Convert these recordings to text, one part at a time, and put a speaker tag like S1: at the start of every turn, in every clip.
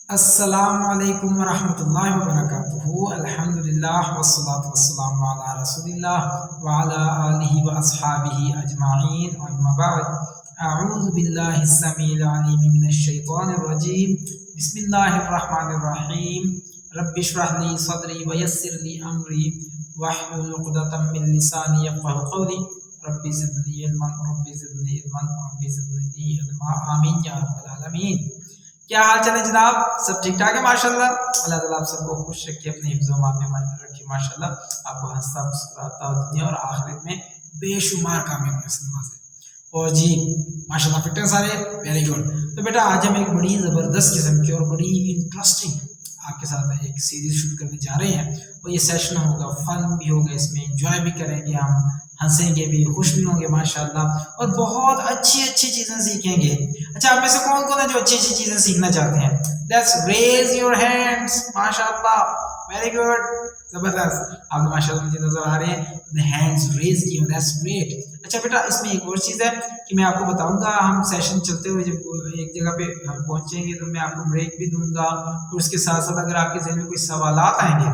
S1: السلام علیکم ورحمۃ اللہ وبرکاتہ۔ الحمدللہ والصلاۃ والسلام علی رسول اللہ وعلی آلہ واصحابہ اجمعین، اما بعد۔ اعوذ باللہ السمیع العلیم من الشیطان الرجیم، بسم اللہ الرحمن الرحیم۔ رب اشرح لی صدری ویسر لی امری واحلل عقدۃ من لسانی یفقہوا قولی، رب زدنی علما رب زدنی علما رب زدنی علما، آمین یا رب العالمین۔ کیا حال چل ہے جناب؟ سب ٹھیک ٹھاک ہے ماشاءاللہ؟ اللہ تعالیٰ آپ سب کو خوش رکھے، اپنے حفظ و امان میں رکھے ماشاءاللہ، آپ کو ہنستا مسکراتا دنیا اور آخرت میں بے شمار کامیابیوں سے نوازے۔ اور جی ماشاءاللہ فٹ ہیں سارے، ویری گڈ۔ تو بیٹا آج ہم ایک بڑی زبردست قسم کی اور بڑی انٹرسٹنگ آپ کے ساتھ ایک سیریز شوٹ کرنے جا رہے ہیں، اور یہ سیشن ہوگا، فن بھی ہوگا، اس میں انجوائے بھی کریں گے، ہم ہنسیں گے بھی، خوش بھی ہوں گے ماشاءاللہ، اور بہت اچھی اچھی چیزیں سیکھیں گے۔ اچھا آپ میں سے کون کون ہے جو اچھی اچھی چیزیں سیکھنا چاہتے ہیں؟ لیٹس ریز یور ہینڈس، ماشاءاللہ، ویری گڈ، زبردست۔ آپ ماشاءاللہ مجھے نظر آ رہے ہیں ہینڈز ریز کی، دیٹس گریٹ۔ اچھا بیٹا اس میں ایک اور چیز ہے کہ میں آپ کو بتاؤں گا، ہم سیشن چلتے ہوئے جب ایک جگہ پہ ہم پہنچیں گے تو میں آپ کو بریک بھی دوں گا، اور اس کے ساتھ ساتھ اگر آپ کے ذہن میں کوئی سوالات آئیں گے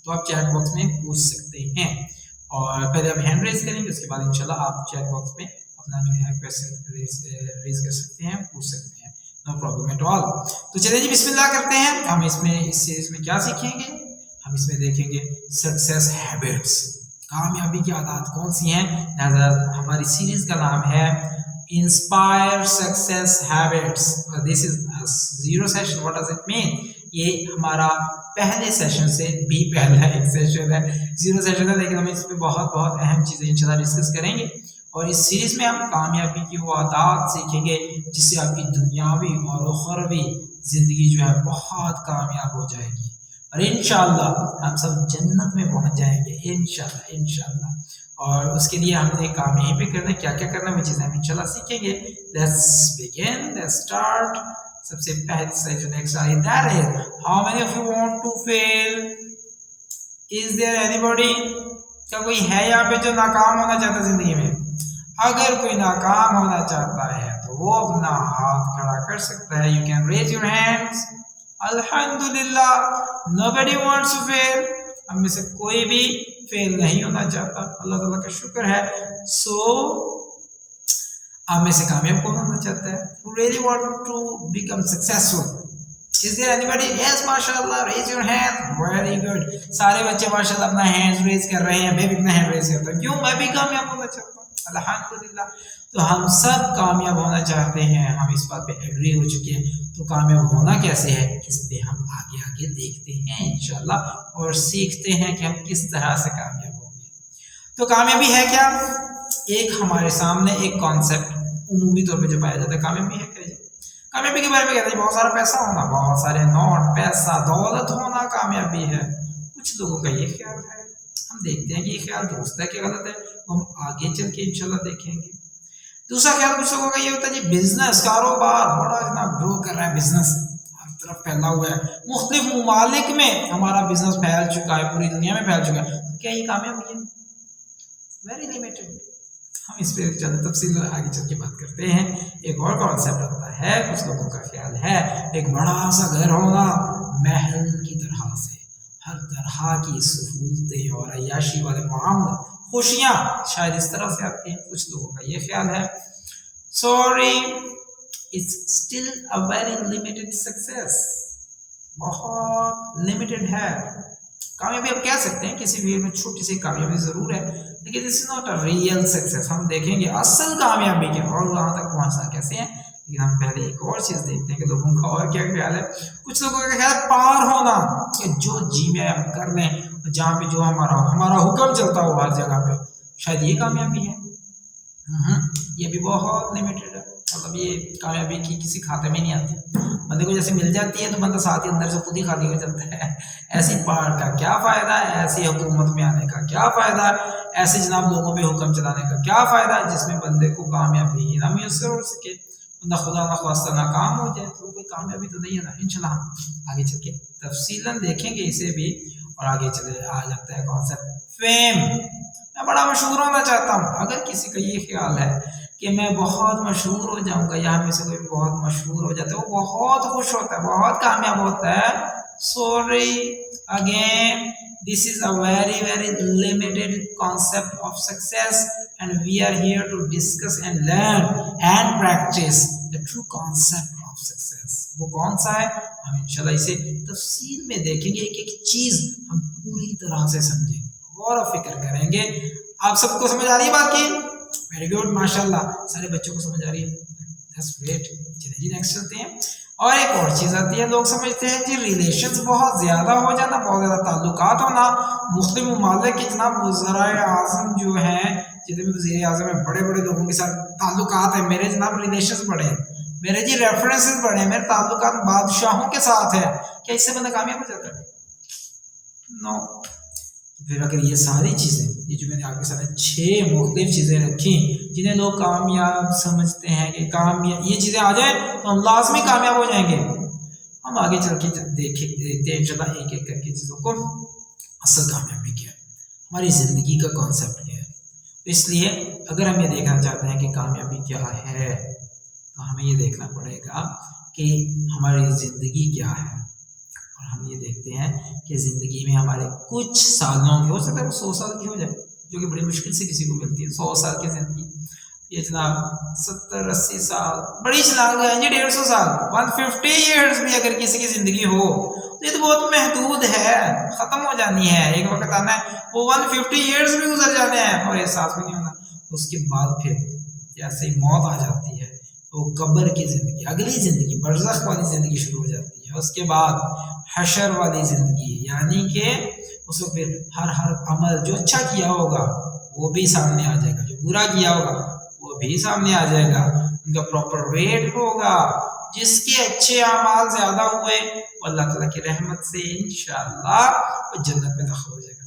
S1: تو آپ چیٹ باکس میں پوچھ سکتے ہیں، اور پہلے آپ ہینڈ ریز کریں گے، اس کے بعد انشاءاللہ آپ چیٹ باکس میں اپنا جو ہے کویسچن ریز کر سکتے ہیں، پوچھ سکتے ہیں، نو پرابلم ایٹ آل۔ تو چلیں جی بسم اللہ کرتے ہیں۔ ہم اس سیریز میں کیا سیکھیں گے؟ ہم اس میں دیکھیں گے سکسیس ہیبٹس، کامیابی کی عادات کون سی ہیں۔ لہذا ہماری سیریز کا نام ہے inspire success habits, this is zero session. What does it mean? یہ ہمارا پہلے سیشن سے بھی پہلا ایک سیشن ہے، زیرو سیشن ہے، لیکن ہم اس پہ بہت اہم چیزیں انشاءاللہ ڈسکس کریں گے، اور اس سیریز میں ہم کامیابی کی وہ عادات سیکھیں گے جس سے آپ کی دنیاوی اور اخروی زندگی جو ہے بہت کامیاب ہو جائے گی، اور انشاءاللہ ہم سب جنت میں پہنچ جائیں گے انشاءاللہ۔ اور اس کے لیے ہم نے کام یہیں پہ کرنا ہے، کیا کیا کرنا ہے وہ چیزیں ہم انشاءاللہ سیکھیں گے۔ Let's begin, let's start. سب سے پہلے session exercise that is how many of you want to feel? Is there anybody? کیا کوئی ہے یہاں پہ جو ناکام ہونا چاہتا ہے زندگی میں؟ اگر کوئی ناکام ہونا چاہتا ہے تو وہ اپنا ہاتھ کھڑا کر سکتا ہے، you can raise your hands. الحمدللہ، nobody wants to fail، ہم میں سے کوئی بھی فیل نہیں ہونا چاہتا، اللہ تعالیٰ کا شکر ہے۔ سو آپ میں سے کامیاب کون ہونا چاہتا ہے؟ who really want to become successful؟ Is there anybody? Yes, mashallah, raise your hand. Very good. سارے بچے ماشاءاللہ اپنا ہینڈ ریز کر رہے ہیں، میں بھی اپنا ہینڈ ریز کرتا ہوں، کیوں؟ میں بھی کامیاب ہونا چاہتا ہوں، الحمدللہ۔ تو ہم سب کامیاب ہونا چاہتے ہیں، ہم اس بات پہ ایگری ہو چکے ہیں، تو کامیاب ہونا کیسے ہے اس پہ ہم آگے دیکھتے ہیں انشاءاللہ، اور سیکھتے ہیں کہ ہم کس طرح سے کامیاب ہوں گے۔ تو کامیابی ہے کیا؟ ایک ہمارے سامنے ایک کانسیپٹ عمومی طور پہ جو پایا جاتا ہے، کامیابی ہے کیا؟ کامیابی کے بارے میں کہتے ہیں بہت سارا پیسہ ہونا، بہت سارے نوٹ، پیسہ، دولت ہونا کامیابی ہے۔ کچھ لوگوں کا یہ خیال ہے، ہم دیکھتے ہیں کہ یہ خیال درست ہے کہ غلط ہے، ہم آگے چل کے انشاءاللہ دیکھیں گے۔ دوسرا خیال کچھ لوگوں کا یہ ہوتا ہے جی بزنس، کاروبار بڑا اتنا گرو کر رہا ہے، بزنس ہر طرف پھیلا ہوا ہے، مختلف ممالک میں ہمارا بزنس پھیل چکا ہے، پوری دنیا میں پھیل چکا ہے، تو کیا یہ کامیابی ہے؟ Very limited. ہم اس پہ چند تفصیل آگے چل کے بات کرتے ہیں۔ ایک اور کانسیپٹ ہوتا ہے، کچھ لوگوں کا خیال ہے ایک بڑا سا گھر ہونا، محل کی طرح سے، ہر طرح کی سہولتیں اور عیاشی والے معاملے، خوشیاں شاید اس طرح سے آتی ہیں، کچھ لوگوں کا یہ خیال ہے۔ Sorry, it's still a very limited success, بہت لمیٹڈ ہے کامیابی۔ آپ کہہ سکتے ہیں کسی بھی میں چھوٹی سی کامیابی ضرور ہے، لیکن this is not a real success. ہم دیکھیں گے اصل کامیابی کیا اور وہاں تک پہنچنا کیسے ہے، لیکن ہم پہلے ایک اور چیز دیکھتے ہیں کہ لوگوں کا اور کیا خیال ہے۔ کچھ لوگوں کا خیال پار ہونا، کہ جو جی میں ہم کر لیں، جہاں پہ جو ہمارا حکم چلتا ہو ہر جگہ پہ، شاید یہ کامیابی ہے۔ یہ بھی بہت لمیٹڈ ہے، مطلب یہ کامیابی کی کسی کھاتے میں نہیں آتی، بندے کو جیسے مل جاتی ہے تو بندہ ساتھ ہی اندر سے خود ہی خالی ہو جاتا ہے۔ ایسی پہاڑ کا کیا فائدہ ہے، ایسی حکومت میں آنے کا کیا فائدہ ہے، ایسے جناب لوگوں پہ حکم چلانے کا کیا فائدہ ہے جس میں بندے کو کامیابی ہی نہ میسر ہو سکے، بندہ خدا نہ خواستہ ناکام ہو جائے، تو کوئی کامیابی تو نہیں ہے نا۔ انشاءاللہ ہم آگے چل کے تفصیلاً دیکھیں گے اسے بھی، اور آگے چلے آ جاتا ہے کانسیپٹ فیم۔ میں بڑا مشہور ہونا چاہتا ہوں۔ اگر کسی کا یہ خیال ہے کہ میں بہت مشہور ہو جاؤں گا، یا ہم میں سے کوئی بہت مشہور ہو جاتا ہے وہ بہت خوش ہوتا ہے، بہت کامیاب ہوتا ہے. Sorry again, this is a very limited concept of success, and we are here to discuss and learn and practice the true concept of success. وہ کون سا ہے؟ ہم انشاءاللہ اسے تفصیل میں دیکھیں گے، ایک ایک چیز ہم پوری طرح سے سمجھیں گے، غور و فکر کریں گے. آپ سب کو سمجھ آ رہی ہے بات کی؟ ویری گڈ، ماشاءاللہ سارے بچوں کو سمجھ آ رہی ہے. That's great. چلیں جی نیکسٹ چلتے ہیں. اور ایک اور چیز آتی ہے، لوگ سمجھتے ہیں جی ریلیشنز بہت زیادہ ہو جانا، بہت زیادہ تعلقات ہونا. مختلف ممالک کے جناب وزرائے اعظم جو ہیں، جتنے بھی وزیر اعظم ہیں، بڑے بڑے لوگوں کے ساتھ تعلقات ہیں، میرے جناب ریلیشنز بڑے ہیں، میرے جی ریفرنسز بڑے ہیں، میرے تعلقات بادشاہوں کے ساتھ ہیں. کیا اس سے بندہ کامیاب ہو جاتا ہے؟ نو. پھر اگر یہ ساری چیزیں، یہ جو میں نے آپ کے سامنے 6 مختلف چیزیں رکھیں جنہیں لوگ کامیاب سمجھتے ہیں کہ کامیاب، یہ چیزیں آ جائیں تو ہم لازمی کامیاب ہو جائیں گے. ہم آگے چل کے دیکھتے ہیں انشاءاللہ ایک ایک کر کے چیزوں کو. اصل کامیابی کیا ہے، ہماری زندگی کا کانسیپٹ کیا ہے. تو اس لیے اگر ہم یہ دیکھنا چاہتے ہیں کہ کامیابی کیا ہے تو ہمیں یہ دیکھنا پڑے گا کہ ہماری زندگی کیا ہے. اور ہم یہ دیکھتے ہیں کہ زندگی میں ہمارے کچھ سالوں کی، ہو سکتا ہے وہ 100 سال کی ہو جائے، جو کہ بڑی مشکل سے کسی کو ملتی ہے 100 سال کی زندگی. یہ جناب 70-80 سال بڑی چلاک ہے جی، 150 سال 150 ایئرز بھی اگر کسی کی زندگی ہو تو یہ تو بہت محدود ہے، ختم ہو جانی ہے. ایک وقت آنا ہے وہ 150 ایئرز بھی گزر جاتے ہیں اور احساس بھی نہیں ہونا. اس کے بعد پھر جیسے ہی موت آ جاتی ہے تو قبر کی زندگی، اگلی زندگی برزخ والی زندگی شروع ہو جاتی ہے. اس کے بعد حشر والی زندگی، یعنی کہ اس کو پھر ہر عمل جو اچھا کیا ہوگا وہ بھی سامنے آ جائے گا، جو برا کیا ہوگا وہ بھی سامنے آ جائے گا. ان کا پراپر ویٹ ہوگا. جس کے اچھے اعمال زیادہ ہوئے وہ اللہ تعالیٰ کی رحمت سے انشاءاللہ وہ جنت میں داخل ہو جائے گا.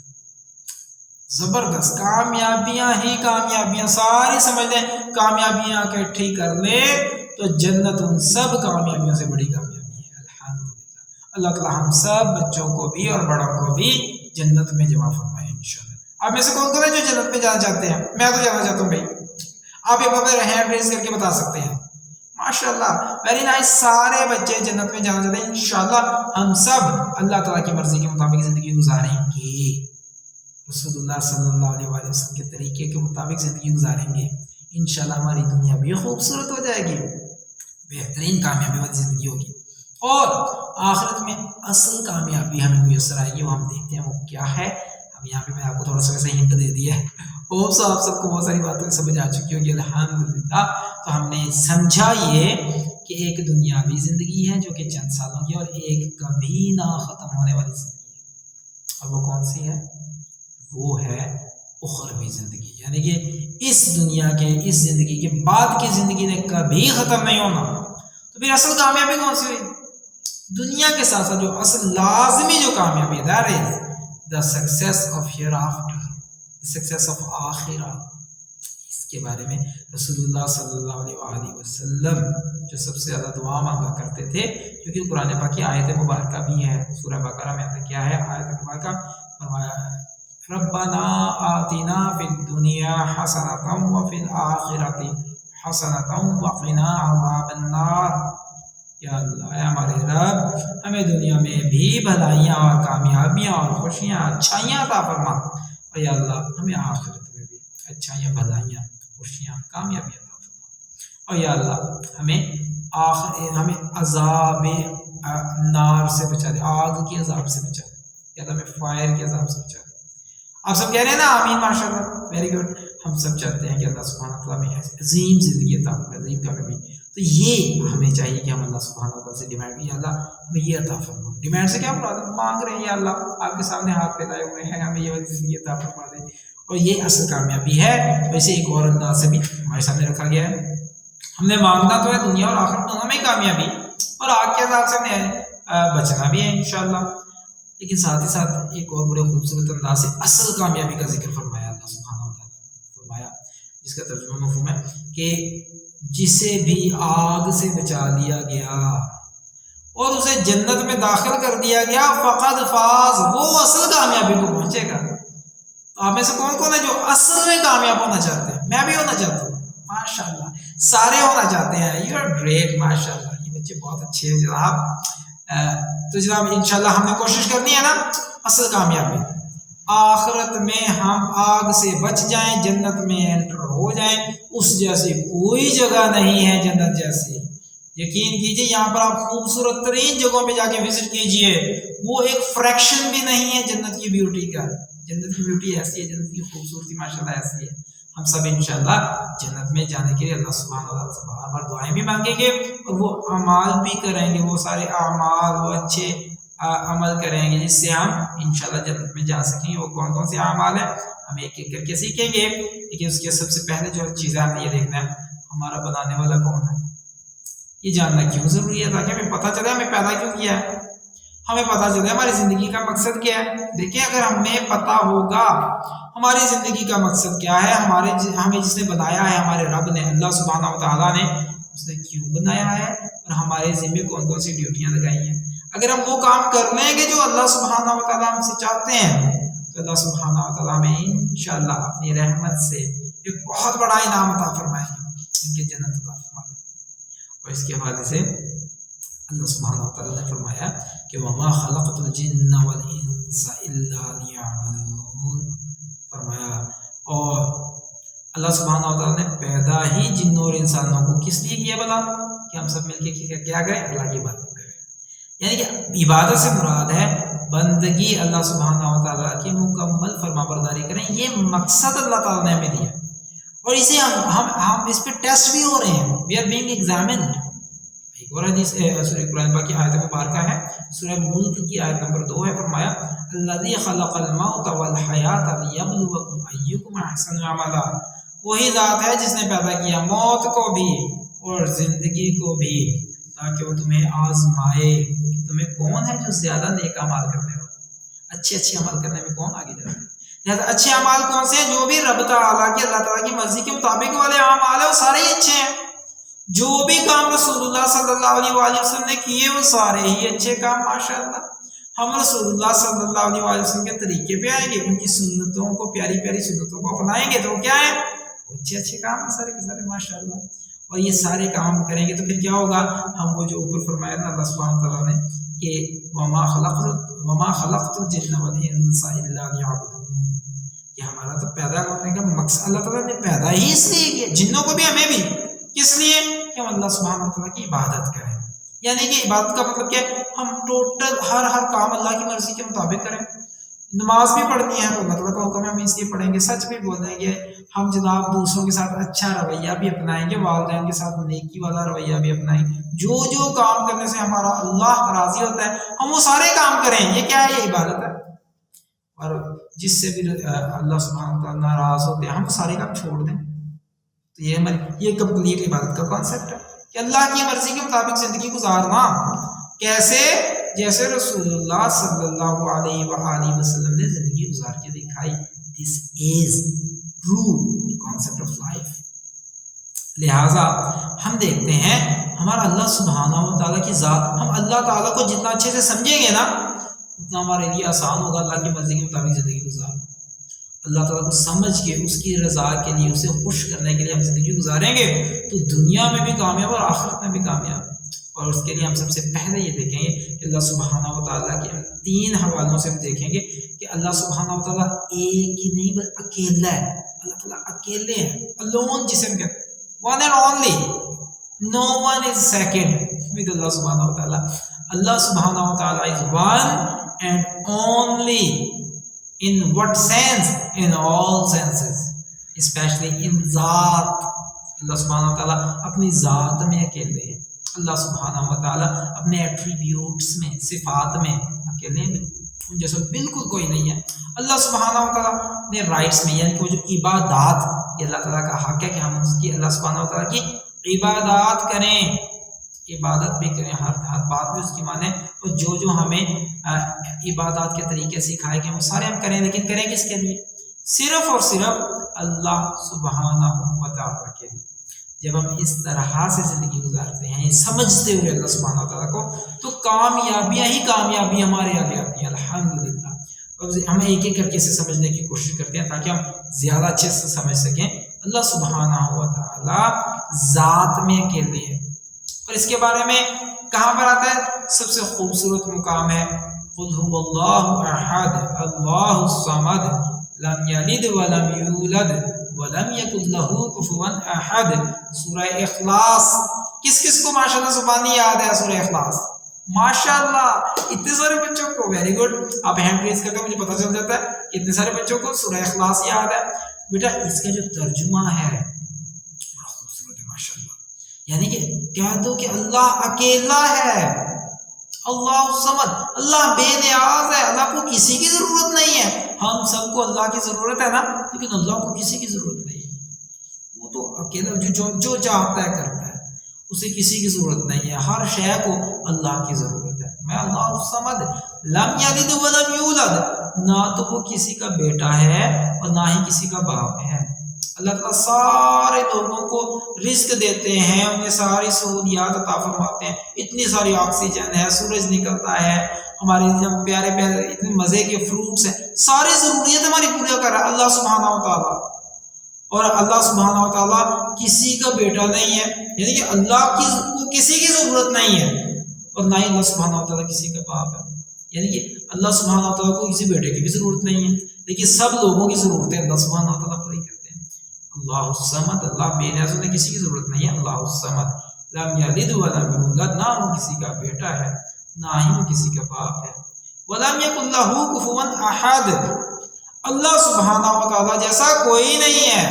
S1: زبردست کامیابیاں ہی کامیابیاں، ساری سمجھ لیں کامیابیاں اکٹھی کر لیں تو جنت ان سب کامیابیوں سے بڑی کامیابی ہے. الحمدللہ اللہ تعالیٰ ہم سب بچوں کو بھی اور بڑوں کو بھی جنت میں جمع فرمائے انشاءاللہ. آپ میں سے کون کون ہے جو جنت میں جانا چاہتے ہیں؟ میں تو جانا چاہتا ہوں بھائی. آپ یہ بابا ہینڈ ریز کر کے بتا سکتے ہیں. ماشاءاللہ ویری نائس. سارے بچے جنت میں جانا چاہتے ہیں انشاءاللہ. ہم سب اللہ تعالیٰ کی مرضی کے مطابق زندگی گزاریں گے، رسول اللہ صلی اللہ علیہ وآلہ وسلم کے طریقے کے مطابق زندگی گزاریں گے. انشاءاللہ ہماری دنیا بھی خوبصورت ہو جائے گی، بہترین کامیابی والی زندگی ہوگی. اور آخرت میں اصل کامیابی ہمیں میسر آئے گی. وہ ہم دیکھتے ہیں وہ کیا ہے. اب یہاں پہ میں آپ کو تھوڑا سا ویسے ہنٹ دے دیا ہے. آپ سب کو بہت ساری باتیں سمجھ آ چکی ہوگی الحمدللہ. تو ہم نے سمجھا یہ کہ ایک دنیاوی زندگی ہے جو کہ چند سالوں کی، اور ایک کبھی نہ ختم ہونے والی زندگی ہے. اور وہ کون سی ہے؟ وہ ہے اخروی زندگی، یعنی کہ اس دنیا کے، اس زندگی کے بعد کی زندگی نے کبھی ختم نہیں ہونا. تو پھر اصل کامیابی کون سی ہوئی؟ دنیا کے ساتھ ساتھ جو اصل لازمی جو کامیابی ہے، that is the success of hereafter, the success of آخرہ. اس کے بارے میں رسول اللہ صلی اللہ علیہ وآلہ وسلم جو سب سے زیادہ دعا مانگا کرتے تھے، کیونکہ قرآن پاک کی آیت مبارکہ بھی ہے. سورہ بقرہ میں آتا کیا ہے آیت مبارکہ؟ فرمایا ربنا آتنا فی الدنیا حسنۃ وفی الآخرۃ حسنۃ وقنا عذاب النار. یا اللہ، اے ہمارے رب، ہمیں دنیا میں بھی بھلائیاں اور کامیابیاں اور خوشیاں، اچھائیاں عطا فرما، اور یا اللہ ہمیں آخرت میں بھی اچھائیاں، بھلائیاں، خوشیاں، کامیابیاں عطا فرما. اور یا اللہ ہمیں عذاب نار سے بچا دے، آگ کے عذاب سے بچا دے. یا اللہ ہمیں فائر کے عذاب سے بچا دے. آپ سب کہہ رہے ہیں نا آمین ماشاءاللہ، ویری گڈ. ہم سب چاہتے ہیں کہ اللہ سبحانہ تعالیٰ میں عظیم زندگی عطا فرمائے، عظیم کامیابی. تو یہ ہمیں چاہیے کہ ہم اللہ سبحانہ تعالیٰ سے ڈیمانڈ کریں، اللہ ہمیں یہ عطا فرما. ڈیمانڈ سے کیا مراد ہے؟ مانگ رہے ہیں یا اللہ آپ کے سامنے ہاتھ پھیلائے ہوئے ہیں، ہمیں یہ والی زندگی عطا فرما دے. اور یہ اصل کامیابی ہے. ویسے ایک اور انداز سے بھی ہمارے سامنے رکھا گیا ہے. ہم نے مانگنا تو ہے دنیا اور آخرت دونوں میں کامیابی، اور آگ کے عذاب سے ہمیں بچنا بھی ہے انشاءاللہ. لیکن ساتھ ہی ساتھ ایک اور بڑے خوبصورت انداز سے اصل کامیابی کا ذکر فرمایا اللہ سبحانہ وتعالیٰ. فرمایا جس کا ترجمہ مفہوم ہے کہ جسے بھی آگ سے بچا لیا گیا اور اسے جنت میں داخل کر دیا گیا، فقد فاز، وہ اصل کامیابی کو پہنچے گا. تو آپ میں سے کون کون ہے جو اصل میں کامیاب ہونا چاہتے ہیں؟ میں بھی ہونا چاہتا ہوں. ماشاء اللہ سارے ہونا چاہتے ہیں. یو آر گریٹ ماشاء اللہ. یہ بچے بہت اچھے ہیں جناب. تو جناب انشاءاللہ ہم نے کوشش کرنی ہے نا اصل کامیابی آخرت میں ہم آگ سے بچ جائیں, جنت میں انٹر ہو جائیں. اس جیسی کوئی جگہ نہیں ہے جنت جیسی. یقین کیجئے یہاں پر آپ خوبصورت ترین جگہوں پہ جا کے وزٹ کیجئے, وہ ایک فریکشن بھی نہیں ہے جنت کی بیوٹی کا. جنت کی بیوٹی ایسی ہے, جنت کی خوبصورتی ماشاءاللہ ایسی ہے. ہم سب انشاءاللہ جنت میں جانے کے لیے اللہ سبحانہ وتعالیٰ سے بار بار دعائیں بھی مانگیں گے اور وہ اعمال بھی کریں گے, وہ سارے اعمال, وہ اچھے عمل کریں گے جس سے ہم انشاءاللہ جنت میں جا سکیں گے. وہ کون کون سے اعمال ہیں ہم ایک ایک کر کے سیکھیں گے, لیکن اس کے سب سے پہلے جو چیزیں ہمیں یہ دیکھنا ہے ہمارا بنانے والا کون ہے. یہ جاننا کیوں ضروری ہے تاکہ ہمیں پتہ چلے ہمیں پیدا کیوں کیا ہے, ہمیں پتہ چلے ہماری زندگی کا مقصد کیا ہے. دیکھیں اگر ہمیں پتہ ہوگا ہماری زندگی کا مقصد کیا ہے, ہمیں جس نے بنایا ہے ہمارے رب نے اللہ سبحانہ و تعالیٰ نے, اس نے کیوں بنایا ہے اور ہمارے ذمہ کون کون سی ڈیوٹیاں لگائی ہیں, اگر ہم وہ کام کر لیں گے جو اللہ سبحانہ و تعالیٰ ہم سے چاہتے ہیں تو اللہ سبحانہ و تعالیٰ ہمیں انشاءاللہ اپنی رحمت سے ایک بہت بڑا انعام عطا فرمائیں گے, ان کے جنت عطا فرمائیں گے. اور اس کے حوالے سے اللہ سبحانہ و تعالیٰ نے فرمایا کہ وَمَا خَلَقْتُ الْجِنَّ وَالْإِنسَ إِلَّا لِيَعْبُدُونَ. فرمایا اور اللہ سبحانہ و تعالیٰ نے پیدا ہی جنوں اور انسانوں کو کس لیے کیا بلا کہ ہم سب مل کے کیا کریں, اللہ کی عبادت کریں. یعنی کہ عبادت سے مراد ہے بندگی اللہ سبحانہ و تعالیٰ کی مکمل فرما برداری کریں. یہ مقصد اللہ تعالیٰ نے ہمیں دیا اور اسے ہم اس پہ ٹیسٹ بھی ہو رہے ہیں. We are being examined. ایک اور حدیث سورہ قرآن پاک کی آیت مبارکہ ہے, سورہ ملک کی آیت نمبر 2 ہے. فرمایا الذی خلق الموت والحیات لیبلوکم ایکم احسن عملا. وہی ذات ہے جس نے پیدا کیا موت کو بھی اور زندگی کو بھی تاکہ وہ تمہیں آزمائے کہ تمہیں کون ہے جو زیادہ نیک اعمال کرنے والا, اچھے عمل کرنے میں کون آگے جاتا ہے. لہٰذا اچھے اعمال کون سے ہیں, جو بھی رب تعالیٰ کی اللہ تعالیٰ کی مرضی کے مطابق والے اعمال ہیں وہ سارے ہی اچھے ہیں. جو بھی کام رسول اللہ صلی اللہ علیہ وآلہ وسلم نے کیے وہ سارے ہی اچھے کام ماشاءاللہ. ہم رسول اللہ صلی اللہ علیہ وآلہ وسلم کے طریقے پہ آئیں گے, ان کی سنتوں کو پیاری پیاری سنتوں کو اپنائیں گے تو کیا ہے اچھے کام ہیں سارے کے سارے ماشاءاللہ. اور یہ سارے کام کریں گے تو پھر کیا ہوگا, ہم وہ جو اوپر فرمایا نا اللہ سبحانہ تعالیٰ نے کہ وما خلقت الجن والانس الا لیعبدون, یہ ہمارا تو پیدا کرنے کا مقصد اللہ تعالیٰ نے پیدا ہی اس لیے کیا, جنوں کو بھی ہمیں بھی, کس لیے کہ ہم اللہ سبحانہ تعالیٰ کی عبادت کریں. یعنی کہ عبادت کا مطلب کیا ہے, ہم ٹوٹل ہر کام اللہ کی مرضی کے مطابق کریں. نماز بھی پڑھنی ہے تو اللہ تعالیٰ کا حکم ہے ہم اس لیے پڑھیں گے, سچ بھی بولیں گے, ہم جناب دوسروں کے ساتھ اچھا رویہ بھی اپنائیں گے, والدین کے ساتھ نیکی والا رویہ بھی اپنائیں گے. جو کام کرنے سے ہمارا اللہ راضی ہوتا ہے ہم وہ سارے کام کریں. یہ کیا ہے, یہ عبادت ہے. اور جس سے بھی اللہ سبحانہ وتعالیٰ ناراض ہوتے ہیں ہم سارے کام چھوڑ دیں. تو یہ ہماری یہ کمپلیٹ عبادت کا کانسیپٹ ہے کہ اللہ کی مرضی کے مطابق زندگی گزارنا. کیسے, جیسے رسول اللہ صلی اللہ علیہ وآلہ وسلم نے زندگی گزار کے دکھائی. This is true concept of life. لہٰذا ہم دیکھتے ہیں ہمارا اللہ سبحانہ و تعالیٰ کی ذات, ہم اللہ تعالیٰ کو جتنا اچھے سے سمجھیں گے نا اتنا ہمارے لیے آسان ہوگا اللہ کی مرضی کے مطابق زندگی گزارنا. اللہ تعالیٰ کو سمجھ کے اس کی رضا کے لیے, اسے خوش کرنے کے لیے ہم زندگی گزاریں گے تو دنیا میں بھی کامیاب اور آخرت میں بھی کامیاب. اور اس کے لیے ہم سب سے پہلے یہ دیکھیں گے کہ اللہ سبحانہ و تعالیٰ کے 3 حوالوں سے ہم دیکھیں گے کہ اللہ سبحانہ و تعالیٰ ایک ہی نہیں بلکہ اکیلا ہے. اللہ تعالیٰ اکیلے ہیں, alone جسے ہم کہتے ہیں, one and only, no one is second with Allah سبحانہ و تعالیٰ. اللہ سبحانہ و تعالیٰ is one and only. In what sense? In all senses, especially in ذات. اللہ سبحانہ و تعالیٰ اپنی ذات میں اکیلے ہیں. اللہ سبحانہ و تعالیٰ اپنے ایٹریبیوٹس میں, صفات میں اکیلے ہیں, ان جیسا بالکل کوئی نہیں ہے. اللہ سبحانہ و تعالیٰ نے رائٹس میں, یعنی کہ وہ جو عبادات, یہ اللہ تعالیٰ کا حق ہے کہ ہم اس کی اللہ سبحانہ و تعالیٰ کی عبادات کریں, عبادت بھی کریں, ہر بات میں اس کی مانیں, اور جو ہمیں عبادات کے طریقے سکھائے گئے وہ سارے ہم کریں. لیکن کریں کس کے لیے؟ صرف اور صرف اللہ سبحانہ و تعالیٰ کے لیے. جب ہم اس طرح سے زندگی گزارتے ہیں سمجھتے ہوئے اللہ سبحانہ و تعالیٰ کو, تو کامیابیاں ہی کامیابی ہمارے آگے آتی ہیں الحمدللہ. ہم ایک ایک کر کے اسے سمجھنے کی کوشش کرتے ہیں تاکہ ہم زیادہ اچھے سے سمجھ سکیں اللہ سبحانہ و تعالی ذات میں اکیلے ہیں. اور اس کے بارے میں کہاں پر آتا ہے؟ سب سے خوبصورت مقام ہے قل هو اللہ احد اللہ الصمد لم یلد ولم یولد ولم یکن له کفوا احد. سورہ اخلاص. کس کس کو ماشاءاللہ زبانی یاد ہے سورہ اخلاص؟ ماشاءاللہ اتنے سارے بچوں کو. Very good. آپ ہینڈ ریز کرتے ہیں مجھے پتہ چل جاتا ہے کہ اتنے سارے بچوں کو سورہ اخلاص یاد ہے. بیٹا اس کا جو ترجمہ ہے بڑا خوبصورت ہے ماشاءاللہ. یعنی کہ کہہ دو کہ اللہ اکیلا ہے، اللہ الصمد، اللہ بے نیاز ہے، اللہ کو کسی کی ضرورت نہیں ہے. ہم سب کو اللہ کی ضرورت ہے نا، لیکن اللہ کو کسی کی ضرورت نہیں ہے. وہ تو اکیلا جو چاہتا ہے کرتا ہے، اسے کسی کی ضرورت نہیں ہے. ہر شے کو اللہ کی ضرورت ہے. میں اللہ الصمد لم یلد ولم یولد، نہ تو وہ کسی کا بیٹا ہے اور نہ ہی کسی کا باپ ہے. اللہ تعالیٰ سارے لوگوں کو رزق دیتے ہیں، انہیں ساری سہولیات عطا فرماتے ہیں. اتنی ساری آکسیجن ہے، سورج نکلتا ہے، ہمارے جب پیارے پیارے اتنے مزے کے فروٹس ہیں، ساری ضروریات ہماری پورا کر رہا ہے اللہ سبحانہ و تعالیٰ. اور اللہ سبحانہ و تعالیٰ کسی کا بیٹا نہیں ہے، یعنی کہ اللہ کو کسی کی ضرورت نہیں ہے، اور نہ ہی اللہ سبحانہ و تعالیٰ کسی کا باپ ہے. یعنی کہ اللہ سبحانہ و تعالیٰ کو کسی بیٹے کی بھی ضرورت نہیں ہے، لیکن سب لوگوں کی ضرورتیں اللہ سبحانہ و تعالیٰ پوری کرتے ہیں. اللہ الصمد، اللہ بے نیاز، انہیں کسی کی ضرورت نہیں ہے. اللہ الصمد لم یلد ولم یولد، نہ وہ کسی کا بیٹا ہے نہ ہی وہ کسی کا باپ ہے. ولم یکن لہ کفوا احد، اللہ سبحانہ و تعالیٰ جیسا کوئی نہیں ہے.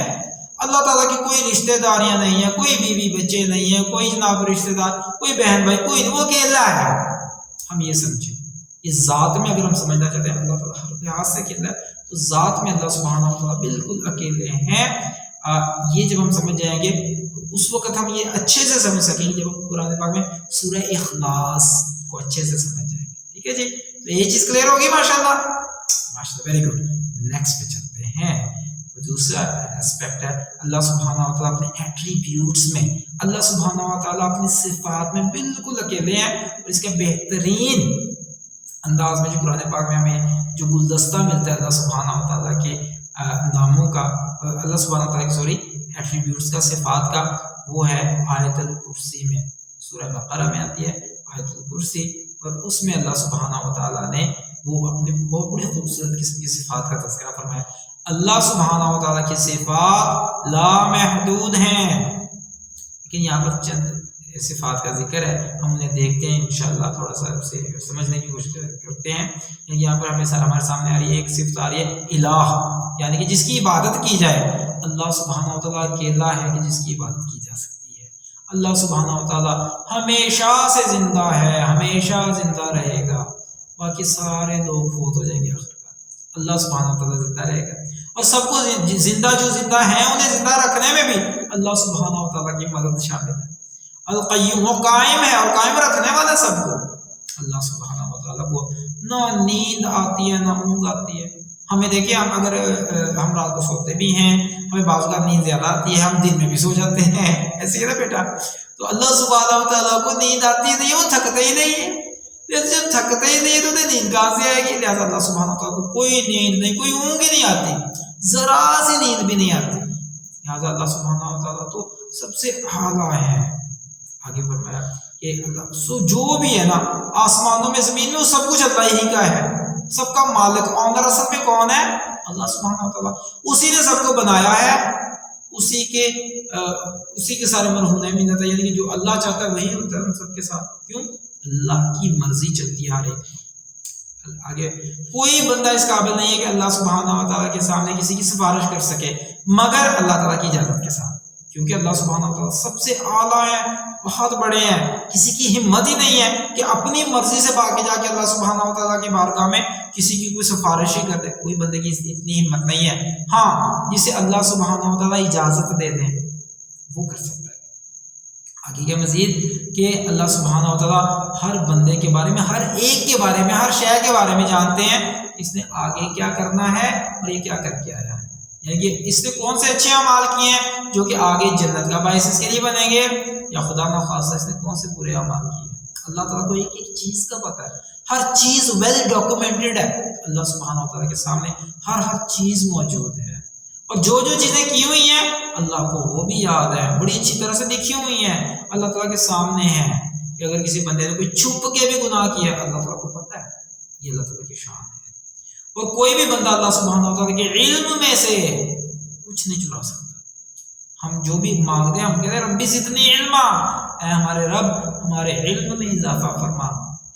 S1: اللہ تعالیٰ کی کوئی رشتہ داریاں نہیں ہیں، کوئی بیوی بچے نہیں ہیں، کوئی جناب رشتہ دار، کوئی بہن بھائی، کوئی نہیں، وہ اکیلا ہے. ہم یہ سمجھیں اس ذات میں اگر ہم سمجھنا چاہتے ہیں اللہ تعالیٰ ہر لحاظ سے اکیلا ہے، تو ذات میں اللہ سبحانہ و تعالیٰ بالکل اکیلے ہیں. یہ جب ہم سمجھ جائیں گے اس وقت ہم یہ اچھے سے سمجھ سکیں گے جب ہم قرآن پاک میں سورہ اخلاص کو اچھے سے سمجھ جائیں گے. ٹھیک ہے جی، تو یہ چیز کلیئر ہوگی ماشاءاللہ. ماشاءاللہ، ویری گڈ. نیکسٹ پہ چلتے ہیں. دوسرا اسپیکٹ ہے اللہ سبحانہ و تعالیٰ اپنے ایٹریبیوٹس میں، اللہ سبحانہ و تعالیٰ اپنی صفات میں بالکل اکیلے ہیں. اور اس کا بہترین انداز میں جو قرآن پاک میں ہمیں جو گلدستہ ملتا ہے اللہ سبحانہ و تعالیٰ کے ناموں کا، اللہ سبحانہ و تعالیٰ کی ایٹریبیوٹس کا، صفات کا، وہ ہے آیت الکرسی میں. سورہ بقرہ میں آتی ہے آیت الکرسی، اور اس میں اللہ سبحانہ و تعالیٰ نے وہ اپنے بہت بڑی خوبصورت قسم کی صفات کا تذکرہ فرمایا. اللہ سبحانہ و تعالیٰ کی صفات لامحدود ہیں، لیکن یہاں پر چند صفات کا ذکر ہے، ہم انہیں دیکھتے ہیں انشاءاللہ، تھوڑا سا اسے سمجھنے کی کوشش کرتے ہیں. یہاں پر ہمارے سامنے آ رہی ہے ایک صفت آ رہی ہے الہ، یعنی کہ جس کی عبادت کی جائے. اللہ سبحانہ و تعالیٰ اکیلا ہے کہ جس کی عبادت کی جا سکتی ہے. اللہ سبحانہ و تعالیٰ ہمیشہ سے زندہ ہے، ہمیشہ زندہ رہے گا. باقی سارے لوگ فوت ہو جائیں گے، اللہ سبحانہ و تعالیٰ زندہ رہے گا. اور سب کو زندہ جو زندہ ہیں انہیں زندہ رکھنے میں بھی اللہ سبحانہ و تعالیٰ کی مدد شامل ہے. القیوم، وہ قائم ہے اور قائم رکھنے والا سب کو. اللہ سبحانہ و تعالیٰ کو نہ نیند آتی ہے نہ اونگ آتی ہے. ہمیں دیکھیں، ہم اگر ہم رات کو سوتے بھی ہیں، ہمیں بعض اوقات نیند زیادہ آتی ہے، ہم دن میں بھی سو جاتے ہیں، ایسے ہی نا بیٹا. تو اللہ سبحانہ و تعالیٰ کو نیند آتی نہیں ہے، وہ تھکتے ہی نہیں ہے. جب تھکتے ہی نہیں ہے تو انہیں نیند کہاں سے آئے گی؟ لہٰذا اللہ سبحانہ و تعالیٰ کو کوئی نیند نہیں، کوئی اونگ ہی نہیں آتی، ذرا سی نیند بھی نہیں آتی. لہٰذا اللہ سبحانہ و تعالیٰ تو سب سے اعلیٰ ہے. آگے فرمایا کہ اللہ جو بھی ہے نا آسمانوں میں زمین میں، وہ سب کچھ اللہ ہی کا ہے، سب کا مالک اونر اصل میں کون ہے؟ اللہ سبحانہ و تعالیٰ. اسی نے سب کو بنایا ہے، اسی کے سارے مرہون منت ہے. یعنی کہ جو اللہ چاہتا ہے وہی ہوتا ہے ہم سب کے ساتھ. کیوں؟ اللہ کی مرضی چلتی ہے ہر ایک. آگے کوئی بندہ اس قابل نہیں ہے کہ اللہ سبحانہ و تعالیٰ کے سامنے کسی کی سفارش کر سکے مگر اللہ تعالیٰ کی اجازت کے ساتھ، کیونکہ اللہ سبحانہ و تعالیٰ سب سے اعلیٰ ہیں، بہت بڑے ہیں. کسی کی ہمت ہی نہیں ہے کہ اپنی مرضی سے باقی جا کے اللہ سبحانہ و تعالیٰ کی بارگاہ میں کسی کی کوئی سفارش ہی کر دے. کوئی بندے کی اتنی ہمت نہیں ہے. ہاں، جسے اللہ سبحانہ و تعالیٰ اجازت دے دیں وہ کر سکتا ہے. آگے کیا مزید کہ اللہ سبحانہ و تعالیٰ ہر بندے کے بارے میں، ہر ایک کے بارے میں، ہر شے کے بارے میں جانتے ہیں. اس نے آگے کیا کرنا ہے اور یہ کیا کر کے آیا ہے. یعنی کہ اس نے کون سے اچھے اعمال کیے ہیں جو کہ آگے جنت کا باعث اس کے لیے بنیں گے، یا خدا نخواستہ اس نے کون سے برے اعمال کیے ہیں. اللہ تعالیٰ کو ایک ایک چیز کا پتہ ہے، ہر چیز ویل ڈاکومنٹڈ ہے. اللہ سبحانہ و تعالیٰ کے سامنے ہر چیز موجود ہے. اور جو جو چیزیں کی ہوئی ہیں اللہ کو وہ بھی یاد ہے، بڑی اچھی طرح سے لکھی ہوئی ہیں، اللہ تعالیٰ کے سامنے ہیں کہ اگر کسی بندے نے کوئی چھپ کے بھی گناہ کیا ہے اللہ تعالیٰ کو پتہ ہے، یہ اللہ تعالیٰ کی شان ہے۔ اور کوئی بھی بندہ اللہ سبحانہ و تعالیٰ کے علم میں سے کچھ نہیں چرا سکتا۔ ہم جو بھی مانگتے ہیں ہم کہتے ہیں ربی زدنی علما، اے ہمارے رب ہمارے علم میں اضافہ فرما،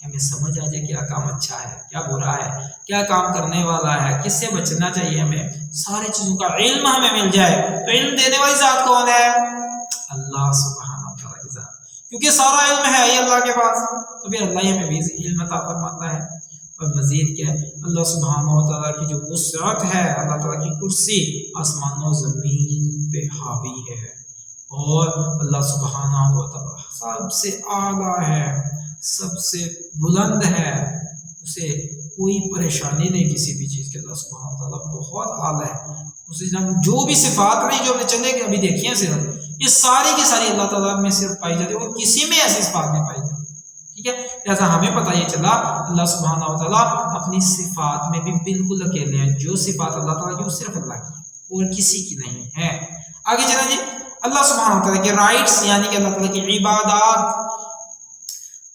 S1: ہمیں سمجھ آ جائے کیا کام اچھا ہے کیا برا ہے، کیا کام کرنے والا ہے، کس سے بچنا چاہیے، ہمیں ساری چیزوں کا علم ہمیں مل جائے۔ تو علم دینے والی ذات کون ہے؟ اللہ سبحانہ و تعالیٰ کی ذات، کیونکہ سارا علم ہے ہی اللہ کے پاس، تو پھر اللہ ہی ہمیں بھی علم عطا فرماتا ہے۔ اور مزید کیا ہے، اللہ سبحانہ و تعالیٰ کی جو وسعت ہے، اللہ تعالیٰ کی کرسی آسمان و زمین پہ حاوی ہے، اور اللہ سبحانہ و تعالیٰ سب سے اعلیٰ ہے، سب سے بلند ہے، اسے کوئی پریشانی نہیں کسی بھی چیز کے، اللہ سبحانہ و تعالیٰ بہت اعلیٰ ہے، اسے جو بھی صفات نہیں جو ہم نے چلے ابھی دیکھی ہیں صرف، یہ ساری کی ساری اللہ تعالیٰ میں صرف پائی جاتی ہے، اور کسی میں ایسی صفات نہیں پائی جاتی، ٹھیک ہے۔ لہٰذا ہمیں پتہ یہ چلا اللہ سبحانہ و تعالیٰ اپنی صفات میں بھی بالکل اکیلے ہیں، جو صفات اللہ تعالیٰ کی وہ صرف اللہ کی ہے اور کسی کی نہیں ہے۔ آگے چلیں جی، اللہ سبحانہ و تعالیٰ کے رائٹس یعنی کہ اللہ تعالیٰ کی عبادات،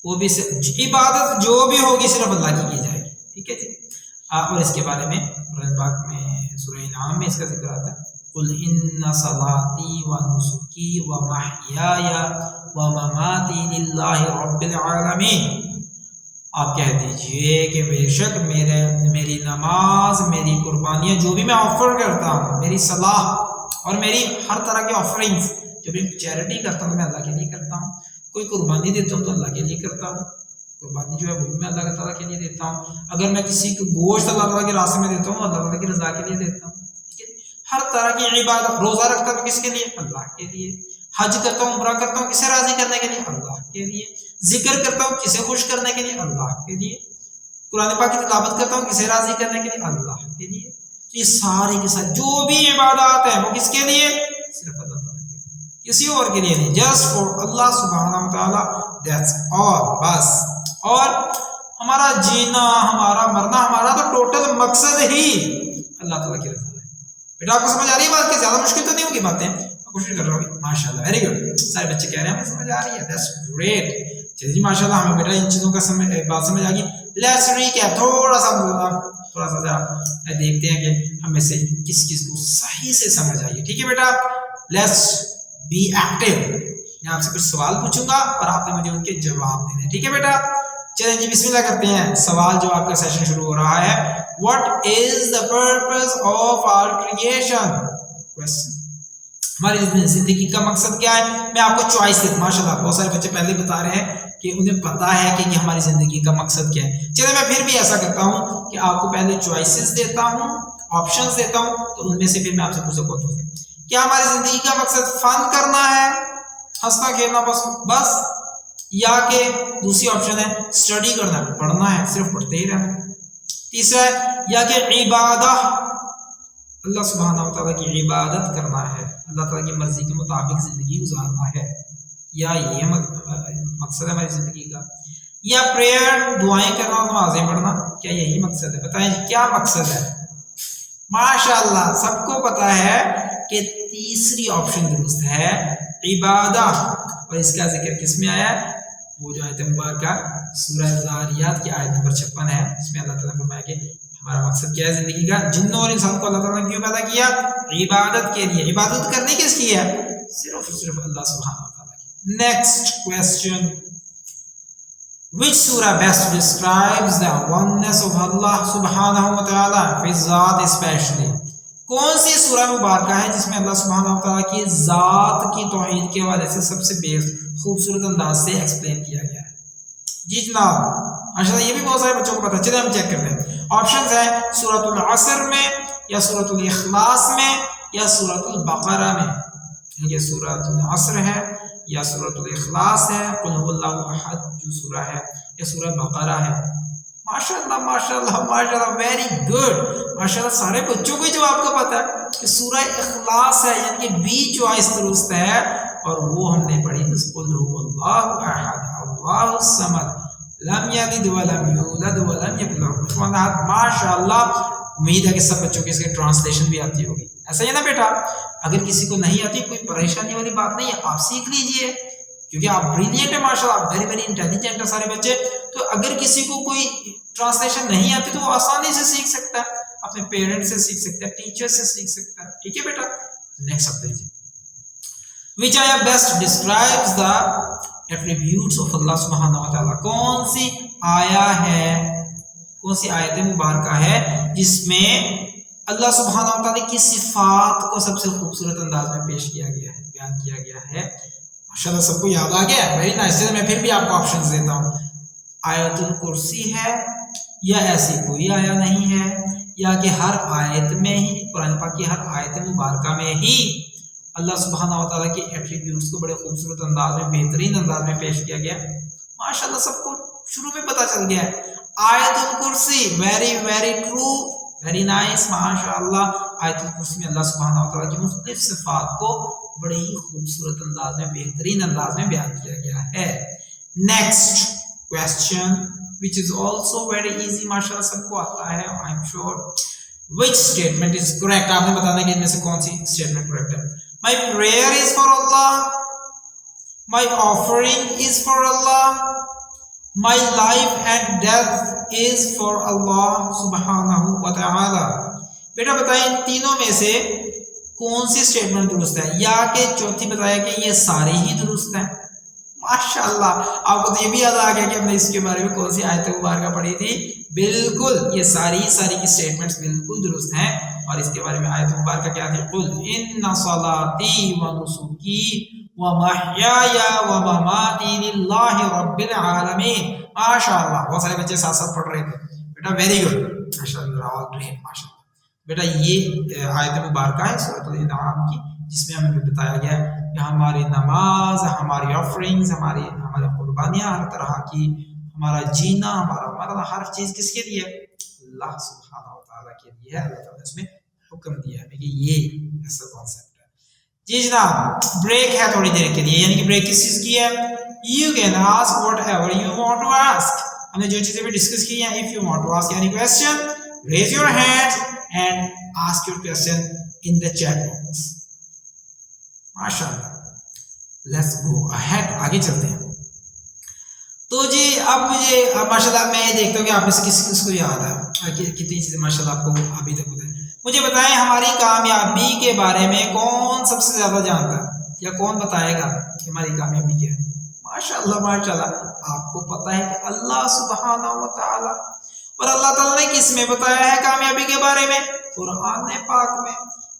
S1: وہ بھی عبادت جو بھی ہوگی صرف اللہ کی جائے گی، ٹھیک ہے جی۔ اور اس کے بارے میں قرآن پاک میں سورہ انعام میں اس کا ذکر آتا ہے، قل ان صلاتی و نسکی و محیای و مماتی للہ رب العالمین، آپ کہہ دیجئے کہ بے شک میری نماز، میری قربانیاں جو بھی میں آفر کرتا ہوں، میری صلاح اور میری ہر طرح کے آفرنگز، جو بھی چیریٹی کرتا ہوں تو میں اللہ کے لیے کرتا ہوں، کوئی قربانی دیتا ہوں تو اللہ کے لیے کرتا ہوں، قربانی جو ہے وہ بھی میں اللہ تعالیٰ کے لیے دیتا ہوں، اگر میں کسی کو گوشت اللہ تعالیٰ کے راستے میں دیتا ہوں اللہ تعالیٰ کی رضا کے لیے دیتا ہوں، ٹھیک ہے۔ ہر طرح کی عبادت، روزہ رکھتا ہوں کس کے لیے؟ اللہ کے لیے، حج کرتا ہوں، عمرہ کرتا ہوں کسے راضی کرنے کے لیے؟ اللہ کے لیے، ذکر کرتا ہوں کسے خوش کرنے کے لیے؟ اللہ کے لیے، قرآن پاک کی تلاوت کرتا ہوں کسے راضی کرنے کے لیے؟ اللہ کے لیے۔ یہ سارے کے ساتھ جو بھی عبادات ہیں وہ کس کے لیے؟ صرف اللہ تعالیٰ کے لیے، کسی اور کے لیے نہیں، جسٹ فار اللہ سبحانہ و تعالیٰ، دیٹس آل، بس۔ اور ہمارا جینا، ہمارا مرنا، ہمارا تو ٹوٹل مقصد ہی اللہ تعالیٰ کی رضا ہے۔ بیٹا آپ کو سمجھ آ رہی ہے بات؟ کہ زیادہ مشکل تو نہیں ہوگی باتیں، کوشش کر رہا ہوں، ماشاء اللہ، ویری گڈ، سارے بچے کہہ رہے ہیں ہمیں سمجھ آ رہی ہے، دیٹس گریٹ۔ چلیے جی ماشاء اللہ، ہمیں بیٹا ان چیزوں کا بات سمجھ آ گئی۔ لیٹس ریکیپ، تھوڑا سا ذرا دیکھتے ہیں کہ ہمیں سے کس چیز کو صحیح سے سمجھ آئیے، ٹھیک ہے بیٹا؟ لیٹس بی ایکٹیو، میں آپ سے کچھ سوال پوچھوں گا اور آپ نے مجھے ان کے جواب دینے، ٹھیک ہے بیٹا؟ چلیں جی بسم اللہ کرتے ہیں، سوال جواب کا سیشن شروع ہو رہا ہے۔ What is the purpose of our creation؟ Question، ہماری زندگی کا مقصد کیا ہے؟ میں آپ کو چوائس دیتا ہوں، ماشاء اللہ بہت سارے بچے پہلے بتا رہے ہیں کہ انہیں پتا ہے کہ ہماری زندگی کا مقصد کیا ہے۔ چلے میں پھر بھی ایسا کرتا ہوں کہ آپ کو پہلے چوائسز دیتا ہوں، آپشنز دیتا ہوں، تو ان میں سے پھر میں آپ سے پوچھ سکتا ہوں کیا ہماری زندگی کا مقصد فن کرنا ہے، ہنسنا کھیلنا بس، یا کہ دوسری آپشن ہے اسٹڈی کرنا ہے، پڑھنا ہے، صرف پڑھتے ہی رہنا ہے، تیسرا ہے یا کہ عبادت، اللہ سبحانہ و تعالیٰ کی عبادت کرنا ہے، اللہ تعالیٰ کی مرضی کے مطابق زندگی گزارنا ہے، یا یہ مقصد ہے ہماری زندگی کا، یا پریئر، دعائیں کرنا، نمازیں پڑھنا، کیا یہی مقصد ہے؟ بتائیں جی کیا مقصد ہے؟ ماشاء اللہ سب کو پتا ہے کہ تیسری آپشن درست ہے، عبادت، اور اس کا ذکر کس میں آیا ہے؟ وہ جو آیت مبارکہ سورہ ذاریات کی آیت نمبر 56 ہے، اس میں اللہ تعالیٰ نے فرمایا کہ ہمارا مقصد کیا ہے زندگی کا؟ جنوں اور انسان کو اللہ تعالیٰ نے کیوں پیدا کیا؟ عبادت کے لیے۔ عبادت کرنے کس کی ہے؟ صرف اللہ سبحانہ وتعالیٰ کی۔ Next question, which surah best describes the oneness of Allah subhanahu wa ta'ala fi ذات especially؟ کون سی سورہ مبارکہ ہے جس میں اللہ سبحانہ و تعالیٰ کی ذات کی توحید کے حوالے سے سب سے خوبصورت انداز سے ایکسپلین کیا گیا ہے؟ جی جناب ماشاءاللہ، یہ بھی بہت سارے بچوں کو پتہ ہے، چلے ہم چیک کرتے ہیں۔ آپشنز ہیں سورۃ العصر میں، یا سورۃ الاخلاص میں، یا سورۃ البقرہ میں۔ یہ سورۃ العصر ہے، یا سورۃ الاخلاص ہے، قل هو اللہ احد جو سورہ ہے، یا سورہ بقرہ ہے۔ ماشاءاللہ ماشاءاللہ ماشاءاللہ، ویری گڈ، ماشاءاللہ سارے بچوں کو جواب کو پتہ ہے کہ سورہ اخلاص ہے، یعنی کہ بی چوائس درست ہے، اور وہ ہم نے پڑھی تھی قل هو اللہ احد اللہ الصمد لم یلد ولم یولد ولم یکن له کفوا احد۔ ماشاءاللہ امید ہے کہ سب بچوں کی اس کی ٹرانسلیشن بھی آتی ہوگی. ایسا ہی ہے نا بیٹا؟ اگر کسی کو نہیں آتی کوئی پریشانی والی بات نہیں ہے، آپ سیکھ لیجئے کیونکہ آپ بریلینٹ ہیں ماشاءاللہ، آپ ویری ویری انٹیلیجنٹ ہیں سارے بچے. تو اگر کسی کو کوئی ٹرانسلیشن نہیں آتی تو وہ آسانی سے سیکھ سکتا ہے، اپنے پیرنٹ سے سیکھ سکتا ہے، ٹیچر سے سیکھ سکتا ہے. ٹھیک ہے بیٹا؟ نیکسٹ آپ دیکھیے. Which ayah best describes the attributes of Allah subhanahu wa ta'ala. کون سی آیا ہے، کون سی آیت مبارکہ ہے جس میں اللہ سبحانہ و تعالیٰ کی صفات کو سب سے خوبصورت انداز میں پیش کیا گیا ہے، بیان کیا گیا ہے؟ ماشاءاللہ سب کو یاد آ گیا، ویری نائس. میں پھر بھی آپ کو آپشنز دیتا ہوں. آیت الکرسی ہے، یا ایسی کوئی آیا نہیں ہے، یا کہ ہر آیت میں ہی، قرآن پاک کی ہر آیت مبارکہ میں ہی اللہ سبحانہ و تعالیٰ کے ایٹریبیوٹس کو بڑے خوبصورت انداز میں، بہترین انداز میں پیش کیا گیا. ماشاءاللہ سب کو شروع میں پتہ چل گیا ہے. آیت الکرسی، very very true, very nice ماشاءاللہ. آیت الکرسی میں اللہ سبحانہ و تعالیٰ کی مختلف صفات کو بڑے ہی خوبصورت انداز میں، بہترین انداز میں بیان کیا گیا ہے. Next question which is also very easy ماشاءاللہ سب کو آتا ہے I am sure. which statement is correct؟ آپ نے بتانا کہ ان میں سے کون سی statement correct ہے. My prayer is for Allah, my offering is for Allah, my life and death is for Allah subhanahu wa ta'ala. بیٹا بتائیں ان تینوں میں سے کون سی اسٹیٹمنٹ درست ہے، یا کہ چوتھی بتایا کہ یہ ساری ہی درست ہیں؟ ماشاءاللہ آپ کو تو یہ بھی یاد آ گیا کہ ہم نے اس کے بارے میں کون سی آیت مبارکہ پڑھی تھی. بالکل یہ ساری کی اسٹیٹمنٹس بالکل درست ہیں. اور اس کے بارے میں آیت مبارکہ کیا تھی؟ قل ان صلاتی و نسکی و محیای و مماتی للہ رب العالمین. ماشاءاللہ بہت سارے بچے ساتھ ساتھ پڑھ رہے تھے بیٹا، ویری گڈ ماشاءاللہ، آل گریٹ ماشاءاللہ. بیٹا یہ آیت مبارکہ ہے سورۃ الانعام کی، جس میں ہمیں بتایا گیا ہے کہ ہماری نماز، ہماری آفرنگز، ہماری قربانیاں ہر طرح کی، ہمارا جینا، ہمارا مرنا، ہر چیز کس کے لیے؟ اللہ سبحانہ و تعالیٰ کے لیے ہے. اللہ تعالیٰ نے اس میں حکم دیا ہے کہ یہ ایسا کانسیپٹ ہے. جی جناب بریک ہے تھوڑی دیر کے لیے، یعنی کہ بریک کس چیز کی ہے؟ You can ask whatever you want to ask. ہم نے جو چیزیں بھی ڈسکس کی ہیں، if you want to ask any question raise your hand and ask your question in the chat box. ماشاءاللہ لیٹس گو اہیڈ، آگے چلتے ہیں. تو جی اب مجھے ماشاءاللہ میں یہ دیکھتا ہوں کہ آپ میں سے کس کو یاد ہے کتنی چیزیں ماشاءاللہ آپ کو ابھی تک بتائیں. مجھے بتائیں ہماری کامیابی کے بارے میں کون سب سے زیادہ جانتا ہے، یا کون بتائے گا کہ ہماری کامیابی کیا ہے؟ ماشاءاللہ ماشاءاللہ آپ کو پتہ ہے کہ اللہ سبحانہ و تعالی. اور اللہ تعالیٰ نے کس میں بتایا ہے کامیابی کے بارے میں؟ قرآن پاک میں.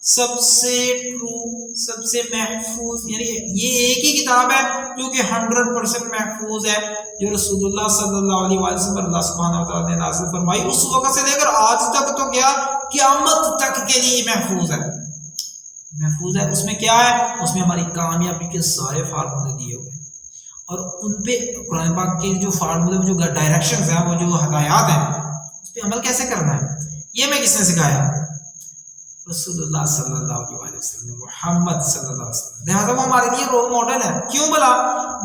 S1: سب سے ٹرو، سب سے محفوظ، یعنی یہ ایک ہی کتاب ہے جو کہ 100% محفوظ ہے، جو رسول اللہ صلی اللہ علیہ وسلم پر اللہ سبحانہ و تعالیٰ نے نازل فرمائی، اس وقت سے لے کر آج تک، تو کیا قیامت تک کے لیے محفوظ ہے. محفوظ ہے. اس میں کیا ہے؟ اس میں ہماری کامیابی کے سارے فارمولے دیے ہوئے ہیں، اور ان پہ قرآن پاک کے جو فارمولے، جو ڈائریکشنز ہیں، وہ جو ہدایات ہیں، اس پہ عمل کیسے کرنا ہے، یہ میں کس نے سکھایا؟ رسول اللہ صلی اللہ علیہ وسلم، محمد صلی اللہ علیہ وسلم. لہٰذا وہ ہمارے لیے رول ماڈل ہے. کیوں بلا؟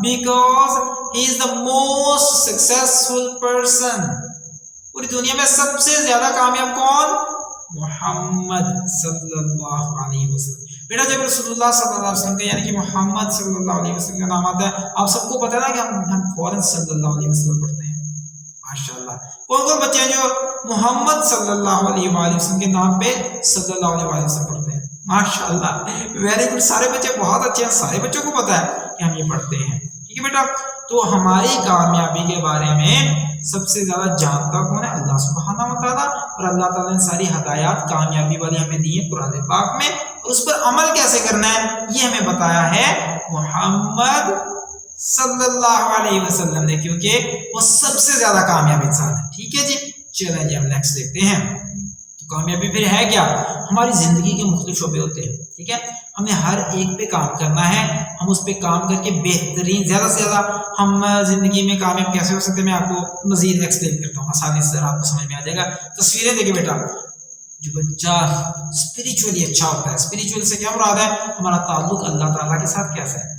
S1: Because he is the most successful person. پوری دنیا میں سب سے زیادہ کامیاب کون؟ محمد صلی اللہ علیہ وسلم. بیٹا جب رسول اللہ صلی اللہ علیہ وسلم کا، یعنی کہ محمد صلی اللہ علیہ وسلم کا نام آتا ہے، آپ سب کو پتہ ہے نا کہ ہم فوراً صلی اللہ علیہ وسلم پڑھتے ہیں. ماشاءاللہ کون کون بچے ہیں جو محمد صلی اللہ علیہ وآلہ وسلم کے نام پہ صلی اللہ علیہ وآلہ وسلم پڑھتے ہیں؟ ماشاءاللہ ویری گڈ. سارے بچے بہت اچھے ہیں، سارے بچوں کو پتہ ہے کہ ہم یہ پڑھتے ہیں. ٹھیک ہے بیٹا؟ تو ہماری کامیابی کے بارے میں سب سے زیادہ جانتا کون ہے؟ اللہ سبحانہ و تعالیٰ. اور اللہ تعالیٰ نے ساری ہدایات کامیابی والی ہمیں دی ہیں قرآن پاک میں، اور اس پر عمل کیسے کرنا ہے یہ ہمیں بتایا ہے محمد صلی اللہ علیہ وسلم نے، کیونکہ وہ سب سے زیادہ کامیاب انسان ہے. ٹھیک ہے جی، چلیں جی ہم نیکسٹ دیکھتے ہیں. تو کامیابی پھر ہے کیا؟ ہماری زندگی کے مختلف شعبے ہوتے ہیں. ٹھیک ہے، ہم نے ہر ایک پہ کام کرنا ہے. ہم اس پہ کام کر کے بہترین، زیادہ سے زیادہ ہم زندگی میں کامیاب کیسے ہو سکتے ہیں، میں آپ کو مزید ایکسپلین کرتا ہوں، آسانی سے آپ کو سمجھ میں آ جائے گا. تصویریں دیکھیں بیٹا. جو بچہ اسپریچولی اچھا ہوتا ہے، اسپریچول سے کیا مراد ہے؟ ہمارا تعلق اللہ تعالیٰ کے ساتھ کیسا ہے،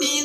S1: 3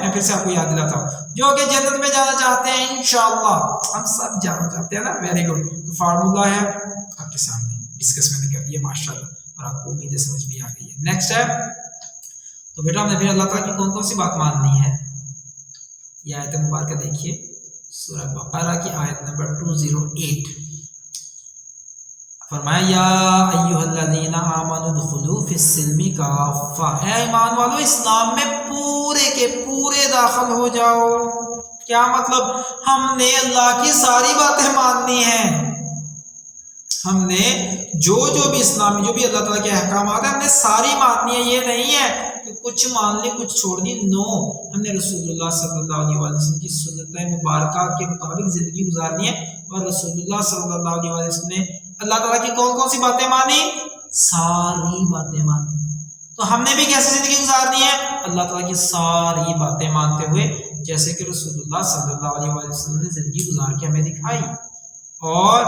S1: میں پھر سے آپ کو یاد دلاتا ہوں، جو کہ جنت میں جانا چاہتے ہیں انشاءاللہ، ہم سب جانا چاہتے ہیں نا، ویری گڈ. تو فارمولا ہے آپ کے سامنے، ڈسکس میں نے کر دیا ماشاءاللہ، اور آپ کو امید ہے سمجھ بھی آ گئی ہے. نیکسٹ ہے، تو بیٹا ہم نے پھر اللہ تعالیٰ کی کون کون سی بات ماننی ہے. یہ آیت مبارکہ دیکھیے، سورہ بقرہ کی آیت نمبر 208. فرمایا یا ایھا الذین آمنوا ادخلوا فی السلم کافہ، اے ایمان والو اسلام میں پورے کے پورے داخل ہو جاؤ. کیا مطلب؟ ہم نے اللہ کی ساری باتیں ماننی ہیں، ہم نے جو بھی اسلامی جو بھی اللہ تعالیٰ کے احکامات ہیں ہم نے ساری ماننی ہے. یہ نہیں ہے کہ کچھ مان لی کچھ چھوڑ دی، نو، ہم نے رسول اللہ صلی اللہ علیہ وسلم کی سنت مبارکہ کے مطابق زندگی گزارنی ہے. اور رسول اللہ صلی اللہ علیہ وسلم نے اللہ تعالیٰ کی کون کون سی باتیں مانی؟ ساری باتیں مانی. تو ہم نے بھی کیسے زندگی گزارنی ہے؟ اللہ تعالیٰ کی ساری باتیں مانتے ہوئے، جیسے کہ رسول اللہ صلی اللہ علیہ وسلم نے زندگی گزار کے ہمیں دکھائی. اور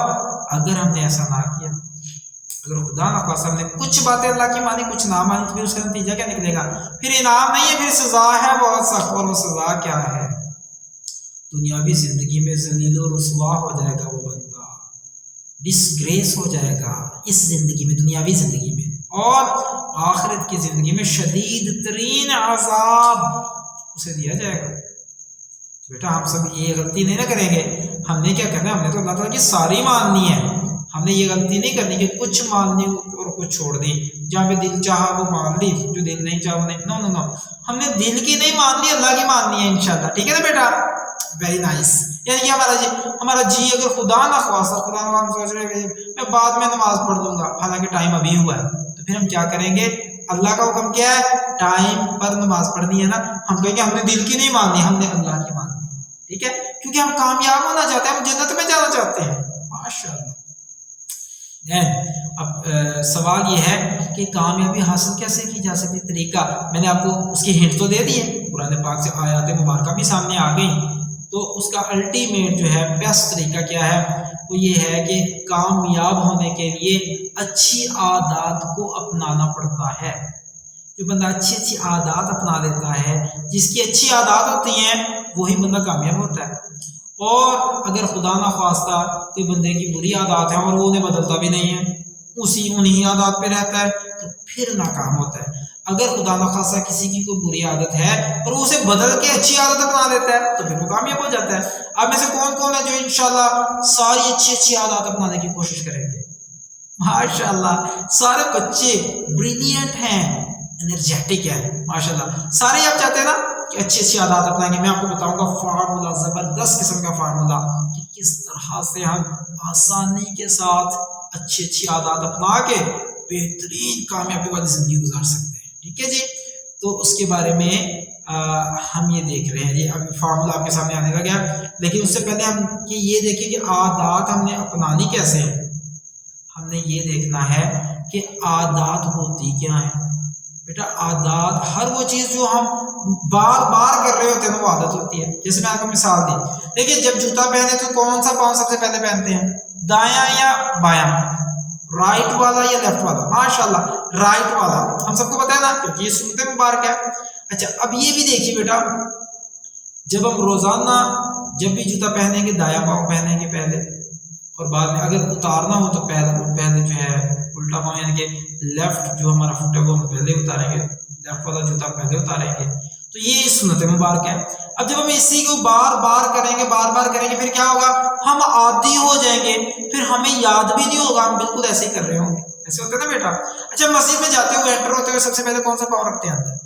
S1: اگر ہم نے ایسا نہ کیا، اگر خدا نخواستہ ہم نے کچھ باتیں اللہ کی مانی کچھ نہ مانی، تو پھر اس کا نتیجہ کیا نکلے گا؟ پھر انعام نہیں ہے، پھر سزا ہے بہت سخت. اور وہ سزا کیا ہے؟ دنیاوی زندگی میں ذلیل و رسوا ہو جائے گا وہ بندہ، ڈسگریس ہو جائے گا اس زندگی میں، دنیاوی زندگی میں. اور آخرت کی زندگی میں شدید ترین عذاب اسے دیا جائے گا. بیٹا ہم سب یہ غلطی نہیں نہ کریں گے. ہم نے کیا کرنا ہے؟ ہم نے تو اللہ تعالیٰ کی ساری ماننی ہے. ہم نے یہ غلطی نہیں کرنی کہ کچھ مان لی اور کچھ چھوڑ دی. جہاں پہ دل چاہا وہ مان لی، جو دل نہیں چاہا وہ نہیں. نو نو نو، ہم نے دل کی نہیں ماننی، اللہ کی ماننی ہے انشاءاللہ. ٹھیک ہے نا بیٹا؟ Very nice. یعنی کہ ہمارا جی اگر خدا نہ خواستہ، خدا نہ ہم سوچ رہے ہیں میں بعد میں نماز پڑھ لوں گا، حالانکہ ٹائم ابھی ہوا ہے، تو پھر ہم کیا کریں گے؟ اللہ کا حکم کیا ہے؟ ٹائم پر نماز پڑھنی ہے نا. ہم کہیں گے ہم نے دل کی نہیں ماننی، ہم نے اللہ کی ماننی. ٹھیک ہے؟ کیونکہ ہم کامیاب ہونا چاہتے ہیں، ہم جنت میں جانا چاہتے ہیں. ماشاءاللہ. اب سوال یہ ہے کہ کامیابی حاصل کیسے کی جا سکتی؟ طریقہ میں نے آپ کو اس کی ہنٹ تو دے دی ہے، قرآن پاک سے آیات مبارکہ بھی سامنے آ گئی. تو اس کا الٹیمیٹ جو ہے بیسٹ طریقہ کیا ہے؟ وہ یہ ہے کہ کامیاب ہونے کے لیے اچھی عادات کو اپنانا پڑتا ہے. جو بندہ اچھی عادات اپنا لیتا ہے، جس کی اچھی عادات ہوتی ہیں، وہی بندہ کامیاب ہوتا ہے. اور اگر خدا نہ خواستہ کوئی بندے کی بری عادات ہیں اور وہ انہیں بدلتا بھی نہیں ہے، انہی عادات پہ رہتا ہے، تو پھر ناکام ہوتا ہے. اگر خدا نہ خواستہ کسی کی کوئی بری عادت ہے اور وہ اسے بدل کے اچھی عادت اپنا لیتا ہے، تو پھر وہ کامیاب ہو جاتا ہے. آپ میں سے کون ہے جو انشاءاللہ ساری اچھی عادات اپنانے کی کوشش کریں گے؟ ماشاءاللہ سارے بچے بریلینٹ ہیں، انرجیٹک ہے ماشاءاللہ. سارے آپ چاہتے ہیں نا کہ اچھی عادات اپنائیں گے. میں آپ کو بتاؤں گا فارمولا، زبردست قسم کا فارمولا، کہ کس طرح سے ہم آسانی کے ساتھ اچھی عادات اپنا کے بہترین کامیابی والی زندگی گزار سکتے ہیں. ٹھیک ہے جی؟ تو اس کے بارے میں ہم یہ دیکھ رہے ہیں جی. اب فارمولا آپ کے سامنے آنے لگا، لیکن اس سے پہلے ہم یہ دیکھیں کہ عادات ہم نے اپنانی کیسے ہیں. ہم نے یہ دیکھنا ہے کہ عادات ہوتی کیا ہیں. بیٹا عادات ہر وہ چیز جو ہم بار بار کر رہے ہوتے ہیں وہ عادت ہوتی ہے. جیسے میں آپ کو مثال دی، دیکھیے جب جوتا پہنے تو کون سا پاؤں سب سے پہلے پہنتے ہیں؟ دایاں یا بایاں؟ رائٹ والا یا لیفٹ والا؟ ماشاءاللہ رائٹ والا. ہم سب کو پتا ہے نا، کیونکہ یہ سنت مبارک ہے. اچھا اب یہ بھی دیکھیے بیٹا، جب ہم روزانہ جب بھی جوتا پہنیں گے دایاں پاؤں پہنیں گے پہلے، اور بعد میں اگر اتارنا ہو تو پہلے جو ہے الٹا پاؤں، یعنی کہ لیفٹ جو ہمارا فٹ ہے وہ ہم پہلے اتاریں گے، لیفٹ والا جوتا پہلے اتاریں گے. تو یہ سنت مبارک ہے. اب جب ہم اسی کو بار بار کریں گے پھر کیا ہوگا؟ ہم عادی ہو جائیں گے، پھر ہمیں یاد بھی نہیں ہوگا، ہم بالکل ایسے ہی کر رہے ہوں گے. ایسے ہوتا ہے نا بیٹا؟ اچھا مسجد میں جاتے ہوئے انٹر ہوتے ہوئے سب سے پہلے کون سا پاؤں رکھتے ہیں اندر؟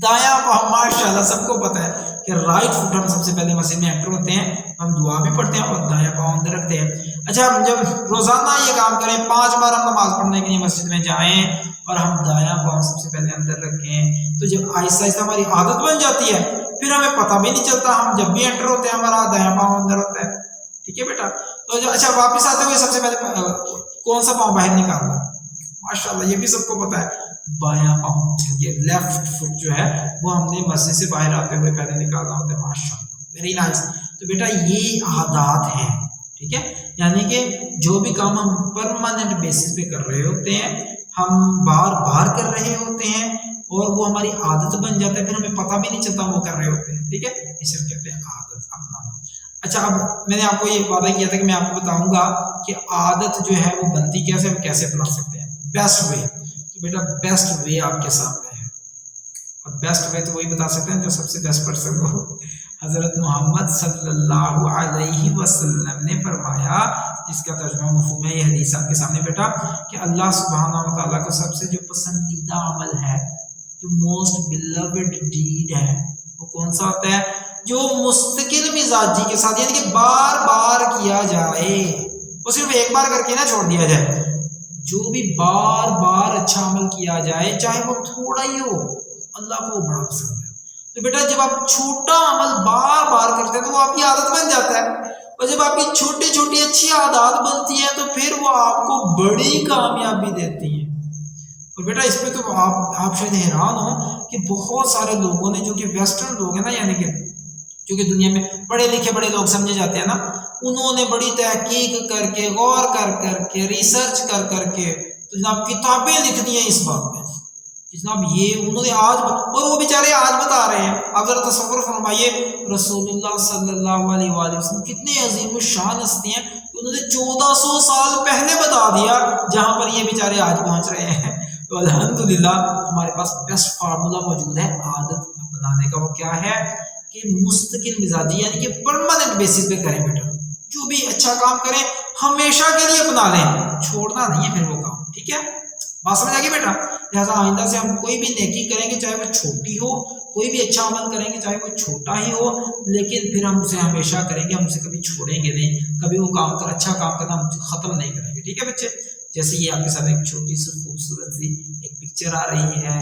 S1: دایاں پاؤں. ماشاءاللہ سب کو پتا ہے کہ رائٹ فٹ ہم سب سے پہلے مسجد میں انٹر ہوتے ہیں، ہم دعا بھی پڑھتے ہیں اور دایاں پاؤں اندر رکھتے ہیں. اچھا ہم جب روزانہ یہ کام کریں، 5 بار ہم نماز پڑھنے کے لیے مسجد میں جائیں اور ہم دایاں پاؤں سب سے پہلے اندر رکھیں، تو جب آہستہ آہستہ ہماری عادت بن جاتی ہے، پھر ہمیں پتہ بھی نہیں چلتا، ہم جب بھی انٹر ہوتے ہیں ہمارا دایاں پاؤں اندر ہوتا ہے. ٹھیک ہے بیٹا؟ تو اچھا واپس آتے ہوئے سب سے پہلے کون سا پاؤں باہر نکالنا؟ ماشاءاللہ یہ بھی سب کو پتا ہے، بایاں پاؤں. یہ لیفٹ فٹ جو ہے وہ ہم نے مسجد سے باہر آتے ہوئے پہلے نکالنا ہوتا ہے. ماشاءاللہ ویری نائس. تو بیٹا یہ عادات ہیں. ٹھیک ہے؟ یعنی کہ جو بھی کام ہم پرماننٹ بیسس پہ کر رہے ہوتے ہیں، ہم بار بار کر رہے ہوتے ہیں اور وہ ہماری عادت بن جاتا ہے، پھر ہمیں پتہ بھی نہیں چلتا وہ کر رہے ہوتے ہیں، ٹھیک ہے، اسے ہم کہتے ہیں عادت اپنانا۔ اچھا، اب میں نے آپ کو یہ وعدہ کیا تھا کہ میں آپ کو بتاؤں گا کہ عادت جو ہے وہ بنتی کیسے، ہم کیسے اپنا سکتے ہیں، بیسٹ وے۔ تو بیٹا بیسٹ وے آپ کے سامنے ہے، اور بیسٹ وے تو وہی بتا سکتے ہیں جو سب سے بیسٹ پرسن ہو۔ حضرت محمد صلی اللہ علیہ وسلم نے فرمایا، جس کا ترجمہ مفہوم ہے یہ حدیث آپ کے سامنے بیٹا، کہ اللہ سبحانہ و تعالیٰ کو سب سے جو پسندیدہ عمل ہے، جو موسٹ بلوڈ ڈیڈ ہے، وہ کون سا ہوتا ہے؟ جو مستقل مزاجی کے ساتھ، یعنی کہ بار بار کیا جائے، وہ صرف ایک بار کر کے نہ چھوڑ دیا جائے، جو بھی بار بار اچھا عمل کیا جائے چاہے وہ تھوڑا ہی ہو، اللہ کو بڑا پسند ہے۔ تو بیٹا جب آپ چھوٹا عمل بار بار کرتے ہیں تو وہ آپ کی عادت بن جاتا ہے، اور جب آپ کی چھوٹی چھوٹی اچھی عادات بنتی ہیں تو پھر وہ آپ کو بڑی کامیابی دیتی ہیں۔ اور بیٹا اس پہ تو آپ شاید حیران ہو کہ بہت سارے لوگوں نے، جو کہ ویسٹرن لوگ ہیں نا، یعنی کہ جو کہ دنیا میں پڑھے لکھے بڑے لوگ سمجھے جاتے ہیں نا، انہوں نے بڑی تحقیق کر کے، غور کر کے، ریسرچ کر کے تو جناب کتابیں لکھ دی ہیں اس بات میں، جناب یہ انہوں نے آج، اور وہ بیچارے آج بتا رہے ہیں۔ آپ ذرا تصور فرمائیے، رسول اللہ صلی اللہ علیہ وآلہ وسلم کتنے عظیم الشان ہستی ہیں کہ انہوں نے 1400 سال پہلے بتا دیا، جہاں پر یہ بیچارے آج پہنچ رہے ہیں۔ تو الحمدللہ ہمارے پاس بیسٹ فارمولا موجود ہے عادت اپنانے کا۔ وہ کیا ہے کہ مستقل مزاجی، یعنی کہ پرماننٹ بیسس پہ کریں بیٹا، جو بھی اچھا کام کریں ہمیشہ کے لیے اپنا لیں، چھوڑنا نہیں ہے پھر وہ کام، ٹھیک ہے، بات سمجھ آ گئی بیٹا؟ لہٰذا آئندہ سے ہم کوئی بھی نیکی کریں گے چاہے وہ چھوٹی ہو، کوئی بھی اچھا عمل کریں گے چاہے وہ چھوٹا ہی ہو، لیکن پھر ہم اسے ہمیشہ کریں گے، ہم اسے کبھی چھوڑیں گے نہیں، کبھی وہ کام کر اچھا کام کرنا ہم ختم نہیں کریں گے، ٹھیک ہے بچے؟ جیسے یہ آپ کے ساتھ ایک چھوٹی سی خوبصورت سی ایک پکچر آ رہی ہے،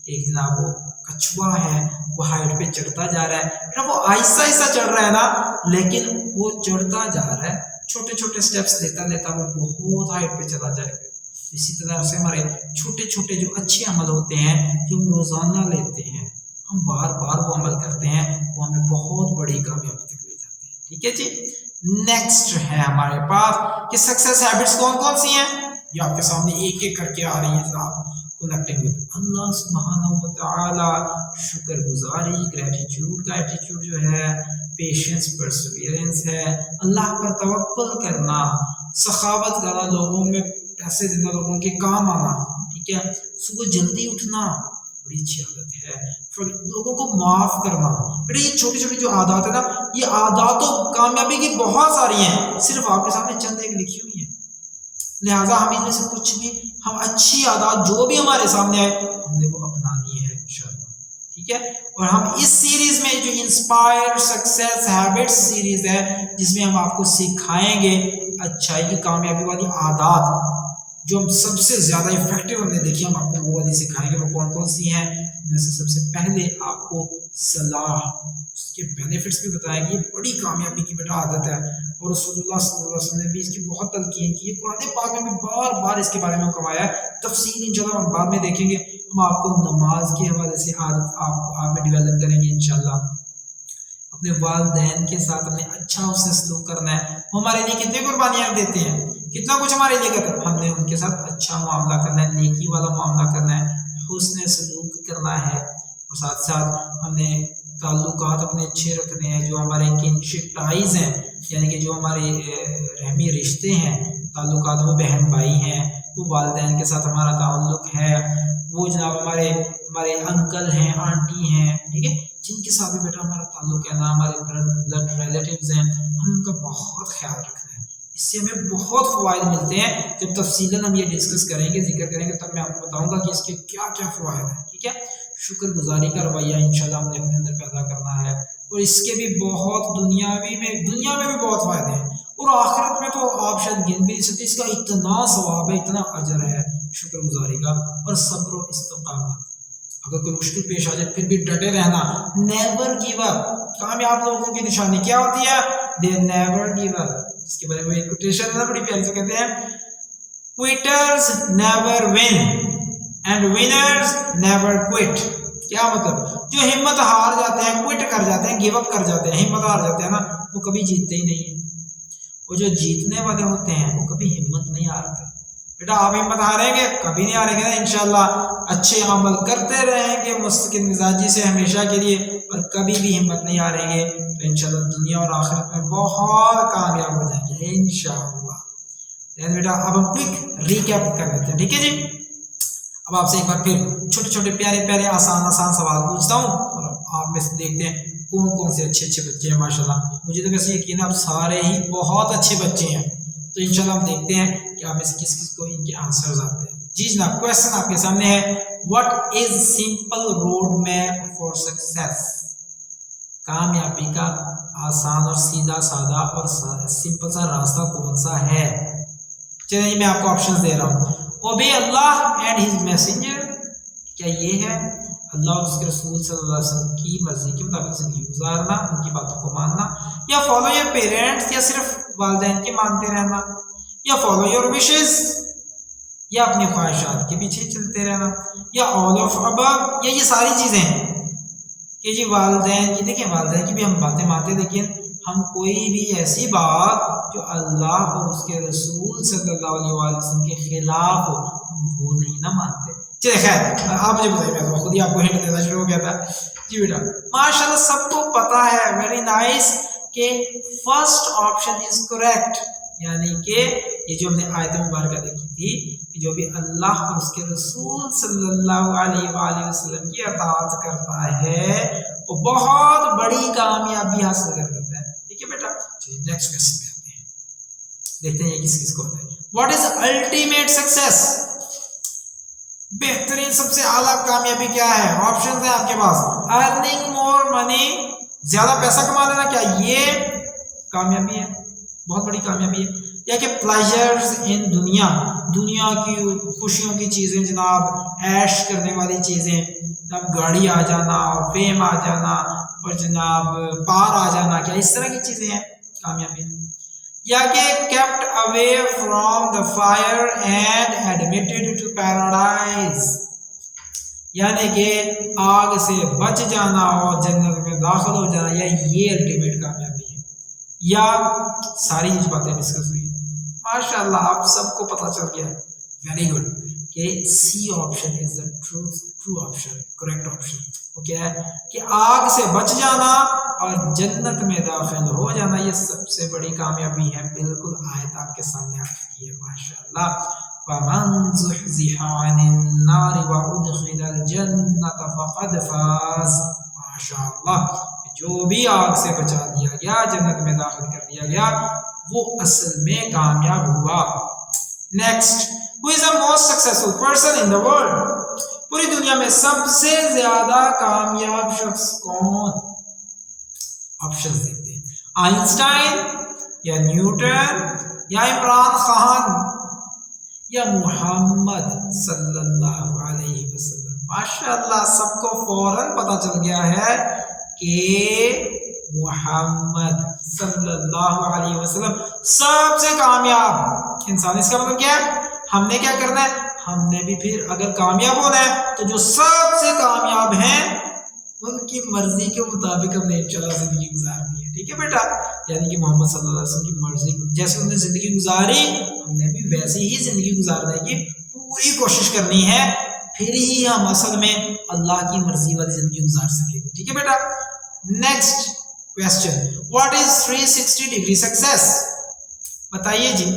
S1: ایک جناب وہ کچھوا ہے، وہ ہائٹ پہ چڑھتا جا رہا ہے، وہ آہستہ آہستہ چڑھ رہا ہے نا، لیکن وہ چڑھتا جا رہا ہے، چھوٹے چھوٹے سٹیپس لیتا لیتا وہ بہت ہائٹ پہ چلا جائے گا۔ اسی طرح سے ہمارے چھوٹے چھوٹے جو اچھے عمل ہوتے ہیں، جو ہم روزانہ لیتے ہیں، ہم بار بار وہ عمل کرتے ہیں، وہ ہمیں بہت بڑی کامیابی تک لے جاتے ہیں، ٹھیک ہے جی؟ نیکسٹ ہے ہمارے پاس کہ سکسیس ہیبٹس کون کون سی ہیں، یہ آپ کے سامنے ایک ایک کر کے آ رہی ہیں جناب۔ کنیکٹنگ ود اللہ سبحانہ و تعالی، شکر گزاری، گریٹیٹیوڈ کا ایٹیٹیوڈ جو ہے، پیشنس، پرسیورنس ہے، اللہ پر توکل کرنا، سخاوت کرنا، لوگوں میں پیسے دینا، لوگوں کے کام آنا، ٹھیک ہے، صبح جلدی اٹھنا، بڑی اچھی عادت ہے، لوگوں کو معاف کرنا۔ بیٹا یہ چھوٹی چھوٹی جو عادات ہے نا، یہ عادات تو کامیابی کی بہت ساری ہیں، صرف آپ کے سامنے چند ایک لکھی ہوئی ہیں، لہٰذا ہم ان میں سے کچھ بھی، ہم اچھی عادات جو بھی ہمارے سامنے آئے ہم نے وہ اپنانی ہے انشاءاللہ، ٹھیک ہے؟ اور ہم اس سیریز میں جو انسپائر سکسیس ہیبٹس سیریز ہے، جس میں ہم آپ کو سکھائیں گے اچھائی کی کامیابی والی عادات، جو ہم سب سے زیادہ افیکٹو ہم نے دیکھی، ہم آپ کو وہ والی سکھائیں گے۔ وہ کون کون سی ہیں؟ میں سے سب سے پہلے آپ کو صلاح، اس کے بینیفٹس بھی بتائیں گے، یہ بڑی کامیابی کی بیٹا عادت ہے، اور رسول اللہ صلی اللہ علیہ وسلم نے بھی اس کی بہت تلقین کی ہے، قرآن پاک میں بھی بار بار اس کے بارے میں حکم آیا ہے، تفصیل انشاءاللہ ہم بعد میں دیکھیں گے۔ ہم آپ کو نماز کے حوالے سے عادت آپ میں ڈیولپ کریں گے انشاءاللہ۔ اپنے والدین کے ساتھ ہمیں اچھا اس سے سلوک کرنا ہے، وہ ہمارے لیے کتنی قربانیاں دیتے ہیں، کتنا کچھ ہمارے لیے کرتے ہیں، ہم نے ان کے ساتھ اچھا معاملہ کرنا ہے، نیکی والا معاملہ کرنا ہے، حسن سلوک کرنا ہے، اور ساتھ ساتھ ہم نے تعلقات اپنے اچھے رکھنے ہیں، جو ہمارے کنشپ ٹائز ہیں، یعنی کہ جو ہمارے رحمی رشتے ہیں، تعلقات، وہ بہن بھائی ہیں، وہ والدین کے ساتھ ہمارا تعلق ہے، وہ جناب ہمارے انکل ہیں، آنٹی ہیں، ٹھیک ہے، جن کے ساتھ بھی بیٹا ہمارا تعلق ہے نا، ہمارے بلڈ ریلیٹیوز ہیں، ہمیں ان کا بہت خیال رکھنا ہے، اس سے ہمیں بہت فوائد ملتے ہیں۔ جب تفصیلاً ہم یہ ڈسکس کریں گے، ذکر کریں گے، تب میں آپ کو بتاؤں گا کہ اس کے کیا کیا فوائد ہیں، ٹھیک ہے؟ شکر گزاری کا رویہ انشاءاللہ ہم نے اپنے اندر پیدا کرنا ہے، اور اس کے بھی بہت دنیا میں بھی بہت فائدے ہیں، اور آخرت میں تو آپ شاید گن بھی نہیں سکتے، اس کا اتنا ثواب ہے، اتنا اجر ہے شکر گزاری کا۔ اور صبر و استقامت، اگر کوئی مشکل پیش آ جائے پھر بھی ڈٹے رہنا، نیور گیو اپ۔ کامیاب لوگوں کی نشانی کیا ہوتی ہے؟ They never give up. اس کے بارے میں ایک کوٹیشن ہے نا، بڑی پیاری سے کہتے ہیں، quitters never win and winners never quit. کیا مطلب؟ جو ہمت ہار جاتے ہیں، کوئٹ کر جاتے ہیں، گیو اپ کر جاتے ہیں، ہمت ہار جاتے ہیں نا، وہ کبھی جیتتے ہی نہیں ہیں، اور جو جیتنے والے ہوتے ہیں وہ کبھی ہمت نہیں ہارتے۔ بیٹا آپ ہمت ہاریں گے کبھی نہیں ہاریں گے نا انشاءاللہ، اچھے عمل کرتے رہیں گے مستقل مزاجی سے ہمیشہ کے لیے، اور کبھی بھی ہمت نہیں ہاریں گے تو انشاءاللہ دنیا اور آخرت میں بہت کامیاب ہو جائیں گے انشاءاللہ۔ بیٹا اب ہم کوئک ریکیپ کر لیتے ہیں، ٹھیک ہے جی۔ اب آپ سے ایک بار پھر چھوٹے چھوٹے پیارے پیارے آسان سوال پوچھتا ہوں، اور آپ میں سے دیکھتے ہیں کون کون سے اچھے بچے ہیں ماشاءاللہ۔ مجھے تو ویسے یقین ہے آپ سارے ہی بہت اچھے بچے ہیں، تو انشاءاللہ ہم دیکھتے ہیں کہ آپ میں سے کس کس کو ان کے آنسرز آتے ہیں۔ جی جناب، کویسچن آپ کے سامنے ہے، what is simple road map for success? کامیابی کا آسان اور سیدھا سادہ اور سمپل سا راستہ کون سا ہے؟ چلیے میں آپ کو آپشن دے رہا ہوں۔ Obey Allah and his messenger, کیا یہ ہے اللہ اور اس کے رسول صلی اللہ علیہ وسلم کی مرضی کے مطابق زندگی گزارنا، ان کی باتوں کو ماننا، یا فالو یور پیرنٹس، یا صرف والدین کے مانتے رہنا، یا فالو یور وشز، یا اپنی خواہشات کے پیچھے چلتے رہنا، یا آل آف ابو، یا یہ ساری چیزیں ہیں کہ جی والدین کی، دیکھیں والدین کی بھی ہم باتیں مانتے، لیکن ہم کوئی بھی ایسی بات جو اللہ اور اس کے رسول صلی اللہ علیہ وسلم کے خلاف ہو وہ نہیں نہ مانتے۔ چلے خیر آپ مجھے بتائیے، میں خود ہی آپ کو ہنٹ دینا شروع ہو گیا تھا۔ جی بیٹا ماشاءاللہ سب کو پتا ہے، ویری نائس، کہ فرسٹ آپشن از کریکٹ، یعنی کہ یہ جو ہم نے آیت مبارکہ دیکھی تھی، جو بھی اللہ اور اس کے رسول صلی اللہ علیہ وآلہ وسلم کی اطاعت کرتا ہے وہ بہت بڑی کامیابی حاصل کر لیتا ہے، ٹھیک ہے بیٹا۔ چلیے نیکسٹ کویسچن پہ آتے ہیں، دیکھتے ہیں یہ کس کس کو ہوتا ہے۔ What is ultimate success? بہترین سب سے اعلیٰ کامیابی کیا ہے؟ آپشن ہے آپ کے پاس، ارننگ مور منی، زیادہ پیسہ کما لینا، کیا یہ کامیابی ہے؟ بہت بڑی کامیابی ہے۔ یا کہ پلیجرز ان دنیا، دنیا کی خوشیوں کی چیزیں جناب، عیش کرنے والی چیزیں، جناب گاڑی آ جانا اور فیم آ جانا اور جناب پار آ جانا، کیا اس طرح کی چیزیں ہیں کامیابی؟ یا کہ kept away from the fire and admitted to paradise، یعنی کہ آگ سے بچ جانا اور جنت میں داخل ہو جانا، یا یہ الٹیمیٹ کامیابی ہے؟ یا ساری ہی باتیں ڈسکس ہوئی؟ ماشاءاللہ آپ سب کو پتہ چل گیا، ویری گڈ، کہ C option is the true option, correct option. وہ کیا ہے کہ آگ سے بچ جانا اور جنت میں داخل ہو جانا، یہ سب سے بڑی کامیابی ہے۔ بالکل آیت آپ کے سامنے آ چکی ہے ماشاءاللہ، وَمَنْ زُحْزِحَ عَنِ النَّارِ وَأُدْخِلَ الْجَنَّةَ فَقَدْ فَازَ۔ ماشاءاللہ جو بھی آگ سے بچا دیا گیا، جنت میں داخل کر دیا گیا، وہ اصل میں کامیاب ہوا۔ Next, who is the most successful person in the world؟ پوری دنیا میں سب سے زیادہ کامیاب شخص کون؟ آپشن دیکھتے ہیں، آئنسٹائن، یا نیوٹن، یا عمران خان، یا محمد صلی اللہ علیہ وسلم۔ ماشاءاللہ سب کو فوراً پتہ چل گیا ہے کہ محمد صلی اللہ علیہ وسلم سب سے کامیاب انسان۔ اس کا مطلب کیا ہے؟ ہم نے کیا کرنا ہے؟ ہم نے بھی پھر اگر کامیاب ہونا ہے تو جو سب سے کامیاب ہیں ان کی مرضی کے مطابق ہم نے انشاءاللہ زندگی گزارنی ہے، ٹھیک ہے بیٹا۔ یعنی کہ محمد صلی اللہ علیہ وسلم کی مرضی جیسے انہوں نے زندگی گزاری، ہم نے بھی ویسی ہی زندگی گزارنے کی پوری کوشش کرنی ہے، پھر ہی ہم اصل میں اللہ کی مرضی والی زندگی گزار سکیں گے، ٹھیک ہے بیٹا۔ Next question, what is 360 degree success? بتائیے جی،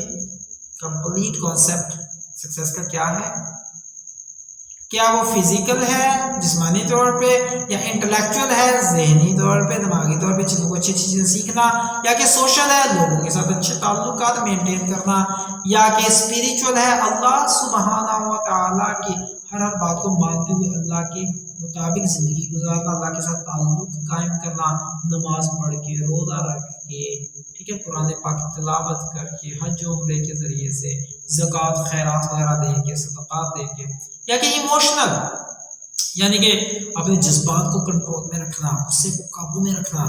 S1: کمپلیٹ کانسیپٹ سکسیس کا کیا ہے؟ کیا وہ فزیکل ہے جسمانی طور پہ، یا انٹلیکچوئل ہے ذہنی طور پہ دماغی طور پہ چیزوں کو اچھی چیزیں سیکھنا، یا کہ سوشل ہے لوگوں کے ساتھ اچھے تعلقات مینٹین کرنا، یا کہ اسپریچول ہے اللہ سبحانہ و تعالیٰ کی ہر بات کو مانتے ہوئے اللہ کے مطابق زندگی گزارنا، اللہ کے ساتھ تعلق قائم کرنا، نماز پڑھ کے، روزہ رکھ کے، ٹھیک ہے، قرآن پاک کی تلاوت کر کے، حج و عمرے کے ذریعے سے، زکوٰۃ خیرات وغیرہ دے کے، صدقات دے کے، یا کہ ایموشنل یعنی کہ اپنے جذبات کو کنٹرول میں رکھنا، غصے کو قابو میں رکھنا،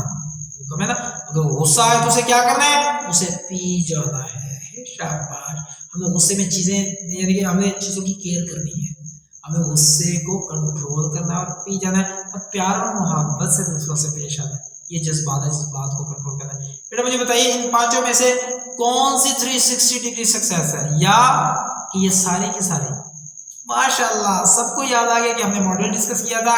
S1: ہے نا، اگر غصہ ہے تو اسے کیا کرنا ہے؟ اسے پی جانا ہے، شاباش۔ ہمیں غصے میں چیزیں یعنی کہ ہمیں چیزوں کی کیئر کرنی ہے، ہمیں غصے کو کنٹرول کرنا ہے اور پی جانا ہے، اور پیار اور محبت سے دوسروں سے پیش آنا ہے، یہ جذبات ہے، جذبات کو کنٹرول کرنا ہے۔ بیٹا مجھے بتائیے ان پانچوں میں سے کون سی 360 ڈگری سکسیس ہے؟ یا کہ یہ سارے کے سارے ماشاءاللہ سب کو یاد آ گیا کہ ہم نے ماڈل ڈسکس کیا تھا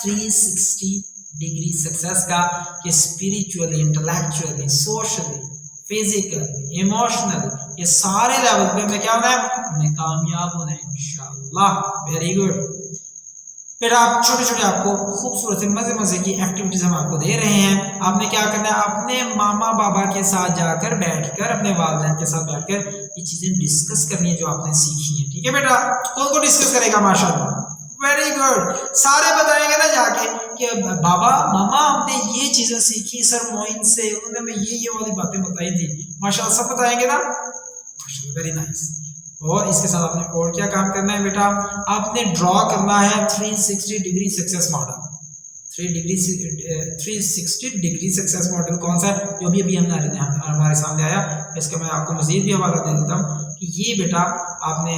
S1: 360 ڈگری سکسیس کا کہ spiritually, intellectually, socially, physically, emotionally, یہ سارے لیول پہ ہمیں کیا ہونا ہے؟ ہمیں کامیاب ہونا ہے انشاءاللہ. Very good. پھر آپ چھوٹے چھوٹے آپ کو خوبصورت سے مزے مزے کی ایکٹیویٹیز ہم آپ کو دے رہے ہیں. آپ نے کیا کرنا ہے؟ اپنے ماما بابا کے ساتھ جا کر بیٹھ کر، اپنے والدین کے ساتھ بیٹھ کر یہ چیزیں ڈسکس کرنی ہے جو آپ نے سیکھی ہیں. ٹھیک ہے بیٹا؟ کون کو ڈسکس کرے گا؟ ماشاءاللہ ویری گڈ. سارے بتائیں گے نا جا کے کہ بابا ماما ہم نے یہ چیزیں سیکھی سر معین سے، انہوں نے ہمیں یہ والی باتیں بتائی تھی. ماشاءاللہ سب بتائیں گے نا؟ ماشاءاللہ ویری نائس. اور اس کے ساتھ آپ نے اور کیا کام کرنا ہے بیٹا؟ آپ نے ڈرا کرنا ہے 360 degree success model. 360 degree success model کون سا ہے؟ جو ابھی ہمارے سامنے آیا. اس کا میں آپ کو مزید بھی حوالہ دے دیتا ہوں کہ یہ بیٹا آپ نے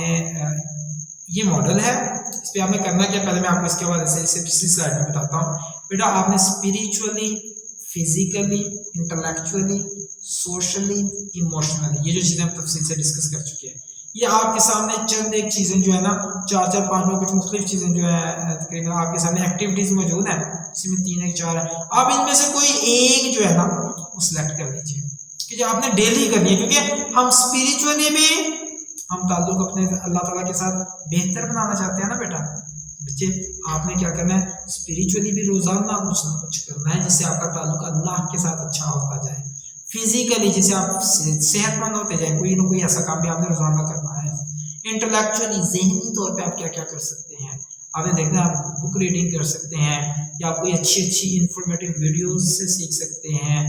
S1: یہ ماڈل ہے. اس پہ آپ نے کرنا کیا؟ پہلے میں آپ کو اس کے حوالے سے پچھلی سلائڈ میں بتاتا ہوں. بیٹا آپ نے spiritually, physically, intellectually, socially, emotionally یہ جو چیزیں ہم تفصیل سے ڈسکس کر چکے ہیں، یہ آپ کے سامنے چند ایک چیزیں جو ہے نا 4-5 کچھ مختلف چیزیں جو ہے تقریباً آپ کے سامنے ایکٹیویٹیز موجود ہیں. اس میں 3-4 ہے. آپ ان میں سے کوئی ایک جو ہے نا وہ سلیکٹ کر لیجیے کہ جو آپ نے ڈیلی کرنی ہے، کیونکہ ہم اسپریچولی بھی ہم تعلق اپنے اللہ تعالیٰ کے ساتھ بہتر بنانا چاہتے ہیں نا بیٹا. بچے آپ نے کیا کرنا ہے؟ اسپریچولی بھی روزانہ کچھ نہ کچھ کرنا ہے جس سے آپ کا تعلق اللہ کے ساتھ اچھا ہوتا جائے. فزیکلی جسے آپ صحت مند ہوتے جائیں، کوئی نہ کوئی ایسا کام بھی آپ نے روزانہ کرنا ہے. انٹلیکچولی ذہنی طور پہ آپ کیا کیا کر سکتے ہیں؟ آپ نے دیکھنا آپ بک ریڈنگ کر سکتے ہیں، یا کوئی اچھی انفارمیٹیو ویڈیوز سے سیکھ سکتے ہیں.